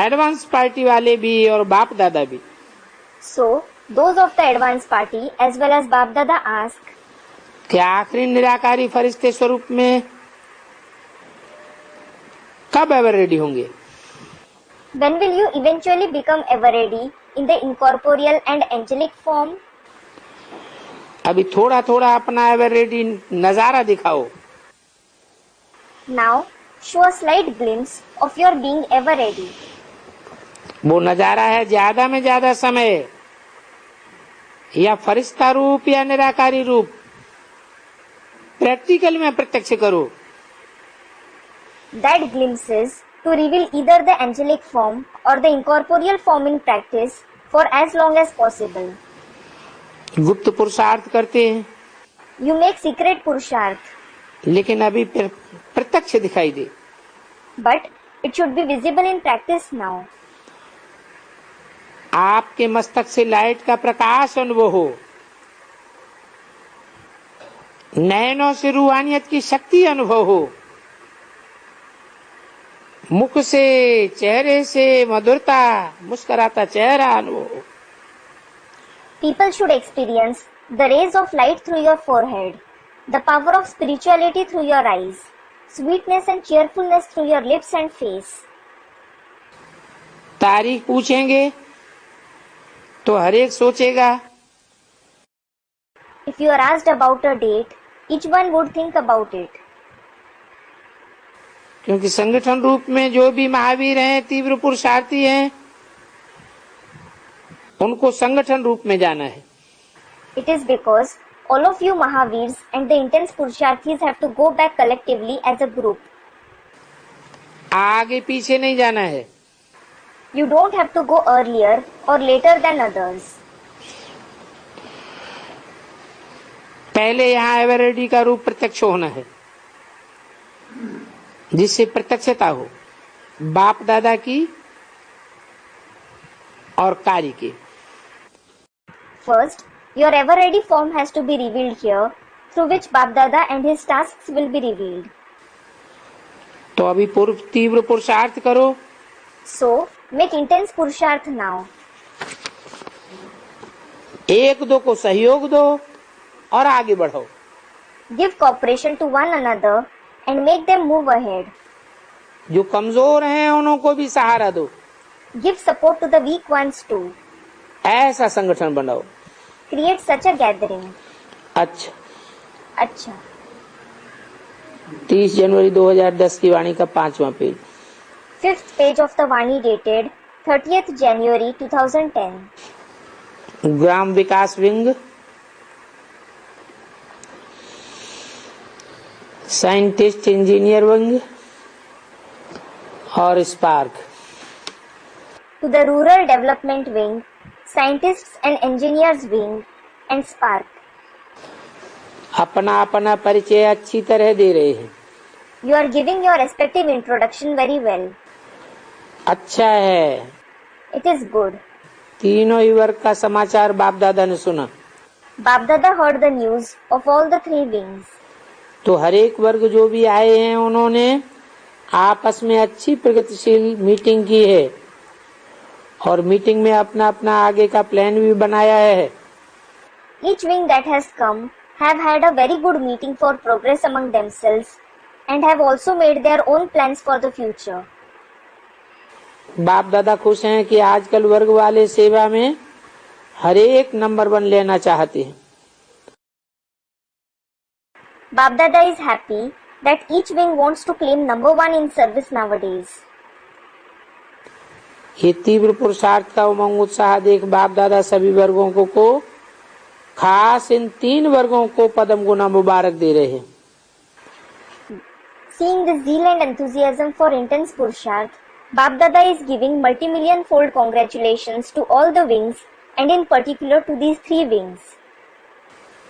एडवांस पार्टी वाले भी और बाप दादा भी. So, those of the advanced party as well as Bap Dada ask, क्या आखिरी निराकारी फरिश्ते स्वरूप में कब एवर रेडी होंगे? when will you eventually become ever ready in the incorporeal and angelic form? अभी थोड़ा थोड़ा अपना एवर रेडी नजारा दिखाओ. Now, show a slight glimpse of your being ever ready. वो नजारा है ज्यादा में ज्यादा समय या फरिश्ता रूप या निराकारी रूप, प्रैक्टिकल में प्रत्यक्ष करो. That glimpse is to reveal either the angelic form or the incorporeal form in practice for as long as possible. गुप्त पुरुषार्थ करते हैं You make secret purusharth, लेकिन अभी प्रत्यक्ष दिखाई दे. but it should be visible in practice now. आपके मस्तक से लाइट का प्रकाश अनुभव हो, नयनों से रूहानियत की शक्ति अनुभव हो, मुख से चेहरे से मधुरता, मुस्कुराता चेहरा अनुभव हो. People should experience the rays of light through your forehead, the power of spirituality through your eyes, sweetness and cheerfulness through your lips and face. तारीख पूछेंगे तो हर एक सोचेगा. If you are asked about a date, each one would think about it. क्योंकि संगठन रूप में जो भी महावीर हैं, तीव्र पुरुषार्थी हैं, उनको संगठन रूप में जाना है. It is because all of you Mahaveers and the intense Purusharthis have to go back collectively as a group. आगे पीछे नहीं जाना है. You don't have to go earlier or later than others. पहले यहाँ एवरेडी का रूप प्रत्यक्ष होना है, जिससे प्रत्यक्षता हो बाप दादा की और कार्य की. First, your ever ready form has to be revealed here, through which Bap Dada and his tasks will be revealed. तो अभी पूर्व तीव्र पुरुषार्थ करो. So, make intense Purusharth now. एक दो को सहयोग दो और आगे बढ़ो. Give cooperation to one another and make them move ahead. जो कमजोर हैं उनको भी सहारा दो. Give support to the weak ones too. ऐसा संगठन बनाओ. Create such a gathering. अच्छा, अच्छा. 30 जनवरी 2010 की वाणी का 5वां page. 5th page of the Vani dated 30th January 2010. ग्राम विकास विंग, साइंटिस्ट इंजीनियर विंग और spark. To the Rural Development Wing, Scientists and Engineers Wing and Spark. अपना अपना परिचय अच्छी तरह दे रहे हैं. You are giving your respective introduction very well. अच्छा है. It is good. तीनों ही वर्ग का समाचार बाप दादा ने सुना. Bap Dada heard the news of all the 3 wings. तो हर एक वर्ग जो भी आए हैं उन्होंने आपस में अच्छी प्रगतिशील मीटिंग की है और मीटिंग में अपना अपना आगे का प्लान भी बनाया है. Each wing that has come have had a very good meeting for progress among themselves and have also made their own plans for the future. बाप दादा खुश हैं कि आजकल वर्ग वाले सेवा में हर एक नंबर 1 लेना चाहते हैं. Bap Dada is happy that each wing wants to claim number 1 in service nowadays. ये तीव्र पुरुषार्थ का उमंग उत्साह देख बाप दादा सभी वर्गों को खास इन 3 वर्गों को पदम गुना मुबारक दे रहे हैं। Seeing the zeal and enthusiasm for intense Purusharth, Bap Dada is giving multi-million fold congratulations to all the wings and in particular to these 3 wings.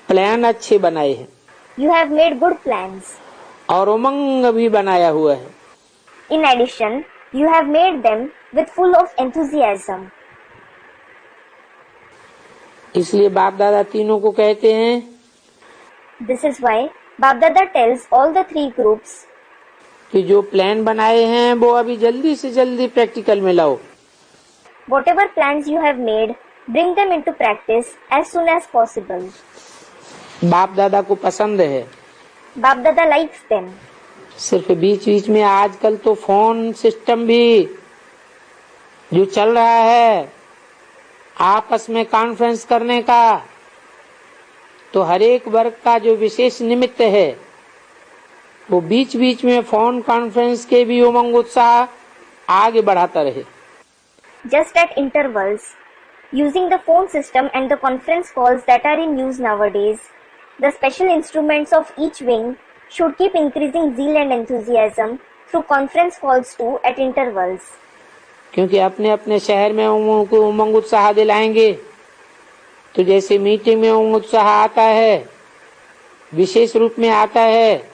Plan अच्छे बनाए हैं You have made good plans. और उमंग भी बनाया हुआ है। In addition, you have made them with full of enthusiasm. इसलिए बाप दादा तीनों को कहते हैं This is why Bap Dada tells all the 3 groups कि जो प्लान बनाए हैं वो अभी जल्दी से जल्दी प्रैक्टिकल में लाओ। whatever plans you have made, bring them into practice as soon as possible. बाप दादा को पसंद है। Bap Dada likes them. सिर्फ बीच बीच में आजकल तो फोन सिस्टम भी जो चल रहा है आपस में कॉन्फ्रेंस करने का, तो हर एक वर्ग का जो विशेष निमित्त है वो बीच बीच में फोन कॉन्फ्रेंस के भी उमंग उत्साह आगे बढ़ाता रहे। Just at intervals, using the phone system and the conference calls that are in use nowadays, the special instruments of each wing should keep increasing zeal and enthusiasm through conference calls too at intervals. क्योंकि अपने अपने शहर में उमंग उत्साह दिलाएंगे, तो जैसे meeting में उमंग उत्साह आता है, विशेष रूप में आता है,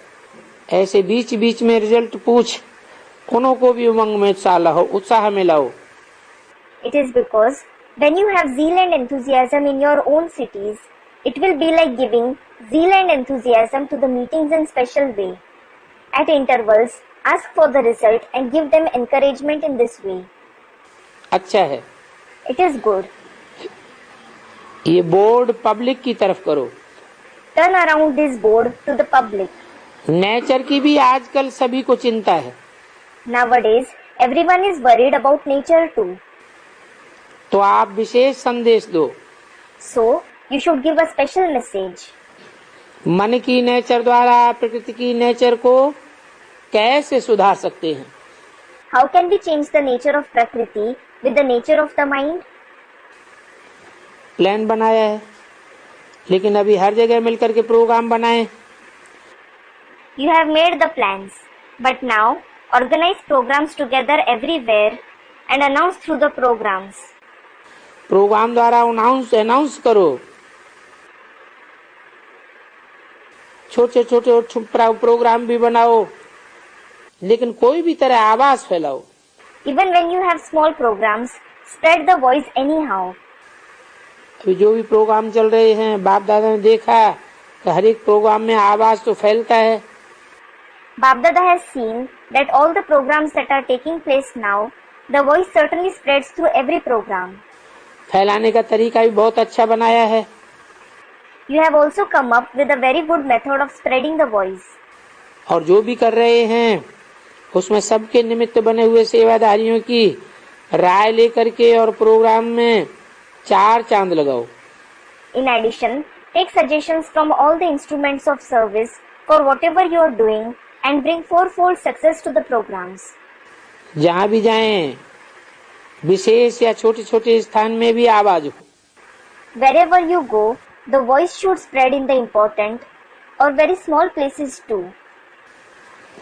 ऐसे बीच बीच में रिजल्ट पूछ उन्हों को भी उमंग में उत्साह में लाओ। It is because when you have zeal and enthusiasm in your own cities, it will be like giving zeal and enthusiasm to the meetings in special way. At intervals, ask for the result and give them encouragement in this way. अच्छा है। It is good. ये board public की तरफ करो। Turn around this board to the public. Nature की भी आजकल सभी को चिंता है। Nowadays, everyone is worried about nature too. तो आप विशेष संदेश दो। So, you should give a special message. मन की नेचर द्वारा प्रकृति की नेचर को कैसे सुधार सकते हैं? How can we change the nature of Prakriti with the nature of the mind? Plan बनाया है, लेकिन अभी हर जगह मिलकर के प्रोग्राम बनाए। You have made the plans, but now organize programs together everywhere and announce through the programs. Programme द्वारा announce करो। छोटे छोटे प्रोग्राम भी बनाओ, लेकिन कोई भी तरह आवाज फैलाओ। Even when you have small programs, spread the voice anyhow. अभी जो भी प्रोग्राम चल रहे हैं, बाप दादा ने देखा कि हर एक प्रोग्राम में आवाज तो फैलता है। Bap Dada has seen that all the programs that are taking place now, the voice certainly spreads through every program. फैलाने का तरीका भी बहुत अच्छा बनाया है। You have also come up with a very good method of spreading the voice. और जो भी कर रहे हैं उसमें सबके निमित्त बने हुए सेवाधारियों की राय लेकर के और प्रोग्राम में 4 चांद लगाओ। In addition, take suggestions from all the instruments of service for whatever you are doing and bring 4-fold success to the programs. जहाँ भी जाएं, विशेष या छोटे छोटे स्थान में भी आवाज हो। Wherever you go, the voice should spread in the important or very small places too.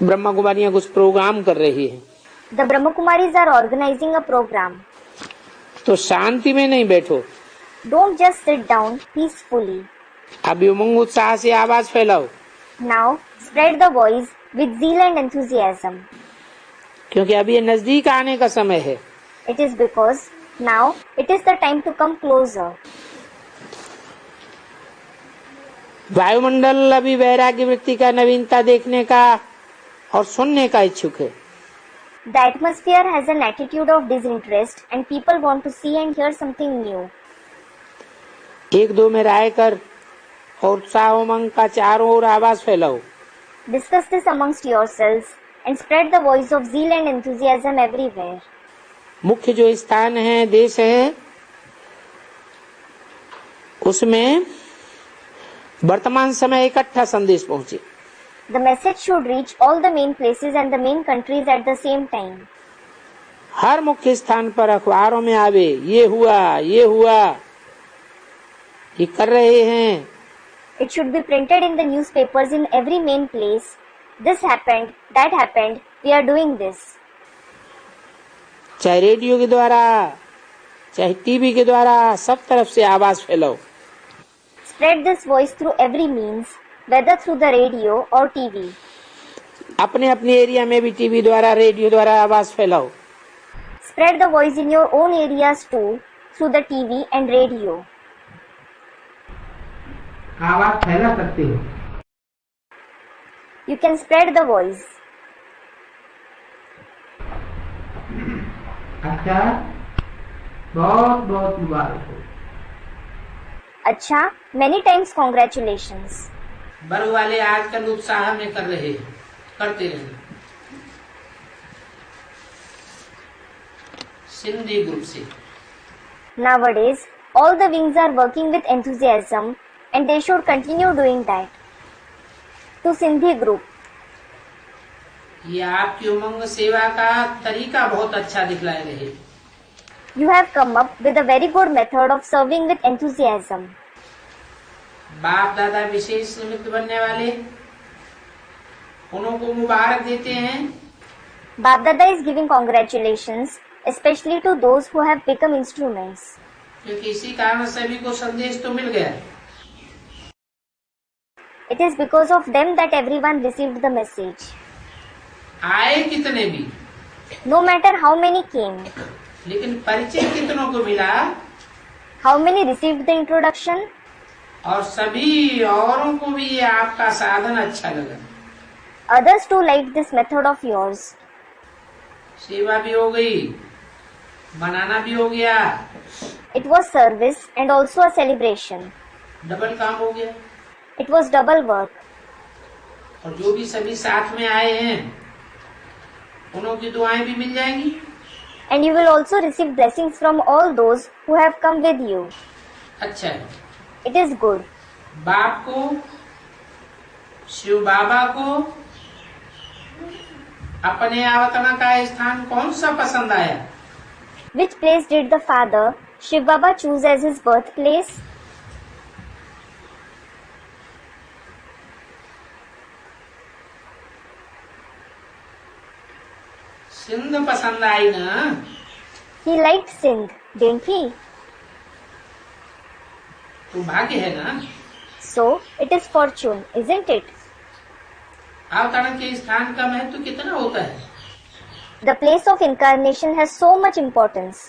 Brahma कुमारियाँ कुछ प्रोग्राम कर रही है, The Brahma Kumaris are organizing a program. तो शांति में नहीं बैठो, Don't just sit down peacefully. अभी उमंग उत्साह से आवाज फैलाओ। Now spread the voice with zeal and enthusiasm. क्योंकि अभी ये नजदीक आने का समय है। It is because now it is the time to come closer. वायुमंडल अभी वैराग्य वृत्ति का नवीनता देखने का और सुनने का इच्छुक है। The atmosphere has an attitude of disinterest and people want to see and hear something new. 1-2 में राय कर और उत्साह उमंग का चारों ओर आवाज फैलाओ। Discuss this amongst yourselves and spread the voice of zeal and enthusiasm everywhere. मुख्य जो स्थान है, देश है, उसमें वर्तमान समय इकट्ठा संदेश पहुंचे। The message should reach all the main places and the main countries at the same time. हर मुख्य स्थान पर अखबारों में आवे, ये हुआ, ये कर रहे हैं। It should be printed in the newspapers in every main place. This happened, that happened, we are doing this. चाहे रेडियो के द्वारा, चाहे टीवी के द्वारा, सब तरफ से आवाज फैलाओ। Spread this voice through every means, whether through the radio or TV. अपने अपने एरिया में भी टीवी द्वारा, रेडियो द्वारा आवाज फैलाओ। Spread the voice in your own areas too, through the TV and radio. आवाज फैला सकते हो। You can spread the voice. अच्छा, बहुत बहुत मुबारक हो। अच्छा, many times congratulations. बड़ों वाले आजकल उत्साह में कर रहे हैं, करते रहे। सिंधी ग्रुप से Nowadays, all the wings are working with enthusiasm and they should continue doing that. To Sindhi group. ये आपकी उमंग सेवा का तरीका बहुत अच्छा दिखलाए रहे। You have come up with a very good method of serving with enthusiasm. बाप दादा विशेष निमित्त बनने वाले उनको मुबारक देते हैं। Bap Dada is giving congratulations, especially to those who have become instruments. क्योंकि इसी कारण सभी को संदेश तो मिल गया। It is because of them that everyone received the message. आए कितने भी, No matter how many came, लेकिन परिचय कितनों को मिला how many received the introduction, और सभी औरों को भी ये आपका साधन अच्छा लगा। others too liked this method of yours. सेवा भी हो गई, बनाना भी हो गया, It was service and also a celebration. Double काम हो गया। It was double work. और जो भी सभी साथ में आए हैं उनकी दुआएं भी मिल जाएंगी। And you will also receive blessings from all those who have come with you. अच्छा है। It is good. बाप को, शिव बाबा को अपने अवतरण का स्थान कौन सा पसंद आया? Which place did the father, Shiv Baba, choose as his birthplace? Sindh पसंद आई ना? He liked Sindh, didn't he? तो भाग्य है ना? So, it is fortune, isn't it? अवतरण के स्थान का महत्व कितना होता है? The place of incarnation has so much importance.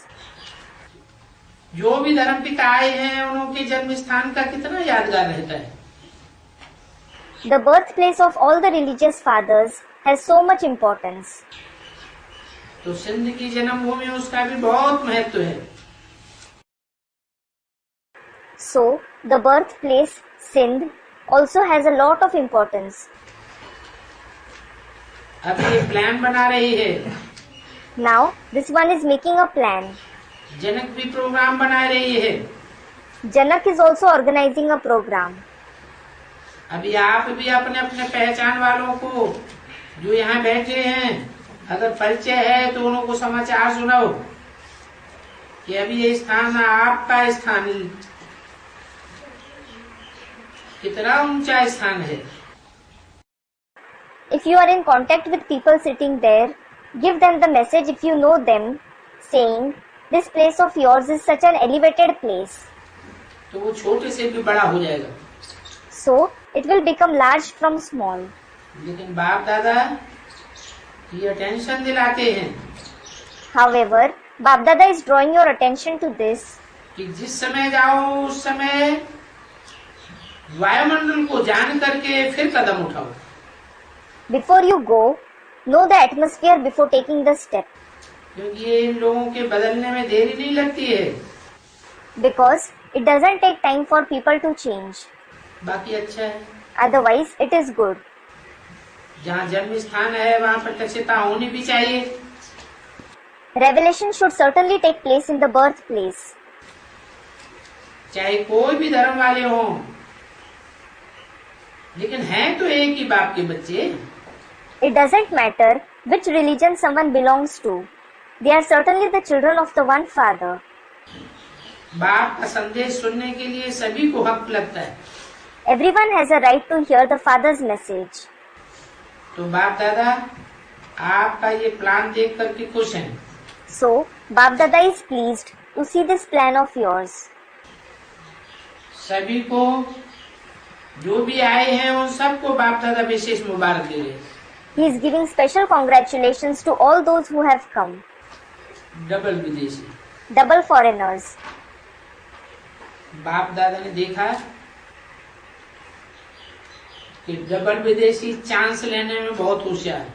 जो भी धर्म पिता आए हैं उनके जन्म स्थान का कितना यादगार रहता है। The birthplace of all the religious fathers has so much importance. तो सिंध की जन्मभूमि उसका भी बहुत महत्व है। So, the birthplace, Sindh, also has a lot of importance. अब ये प्लान बना रही है। Now, this one is making a plan. जनक भी प्रोग्राम बना रही है। Janak is also organizing a program. अभी आप भी अपने अपने पहचान वालों को जो यहाँ बैठे हैं अगर परिचय है तो उनको समाचार सुनाओ कि अभी ये स्थान आपका स्थान कितना ऊंचा स्थान है। If you are in contact with people sitting there, give them the message if you know them, saying, this place of yours is such an elevated place. तो वो छोटे से भी बड़ा हो जाएगा। So, it will become large from small. लेकिन बाप दादा ये अटेंशन दिलाते हैं However, Bap Dada is drawing your attention to this, कि जिस समय जाओ उस समय वायुमंडल को जान करके फिर कदम उठाओ। before you go, know the atmosphere before taking the step, क्योंकि ये इन लोगों के बदलने में देरी नहीं लगती है। because it doesn't take time for people to change. बाकी अच्छा है। Otherwise, it is good. जहाँ जन्म स्थान है वहाँ प्रत्यक्षता होनी भी चाहिए। Revelation should certainly take place in the birthplace. चाहे कोई भी धर्म वाले हों, लेकिन हैं तो एक ही बाप के बच्चे। It doesn't matter which religion someone belongs to. They are certainly the children of the one Father. बाप का संदेश सुनने के लिए सभी को हक लगता है। Everyone has a right to hear the Father's message. तो बाप दादा आपका ये प्लान देख करके खुश हैं। So, Bap Dada is pleased to see this plan of yours. सभी को जो भी आए हैं उन सबको बाप दादा विशेष मुबारक दे रहे हैं। He is giving special congratulations to all those who have come. Double विदेशी, Double foreigners. बाप दादा ने देखा कि डबल विदेशी चांस लेने में बहुत होशियार है।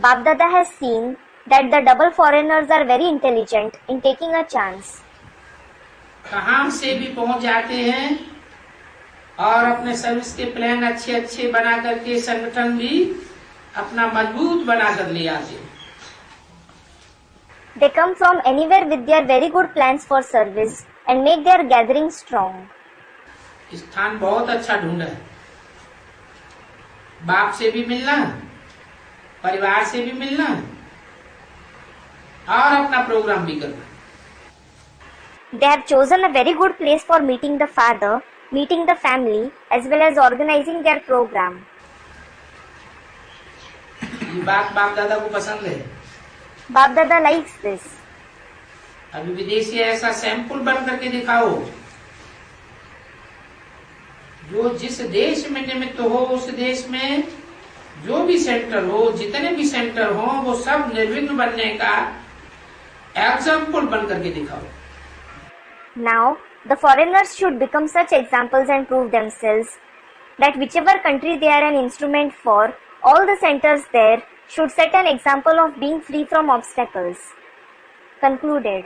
Bap Dada has seen that the double foreigners are very intelligent in taking a chance. कहाँ से भी पहुंच जाते हैं और अपने सर्विस के प्लान अच्छे अच्छे बना करके संगठन भी अपना मजबूत बना कर ले आते हैं। They come from anywhere with their very good plans for service and make their gathering strong. स्थान बहुत अच्छा ढूंढा है। बाप से भी मिलना, परिवार से भी मिलना और अपना प्रोग्राम भी करना। They have chosen a very good place for meeting the Father, meeting the family, as well as organizing their program. ये बात बाप दादा को पसंद है। Bap Dada likes this. अभी विदेशी ऐसा सैंपल बन करके दिखाओ जो जिस देश में निमित्त हो उस देश में जो भी सेंटर हो, जितने भी सेंटर हो, वो सब निर्विघ्न बनने का एग्जाम्पल बन करके दिखाओ। Now, the foreigners should become such examples and prove themselves that whichever country they are an instrument for, all the centers there should set an example of being free from obstacles. Concluded.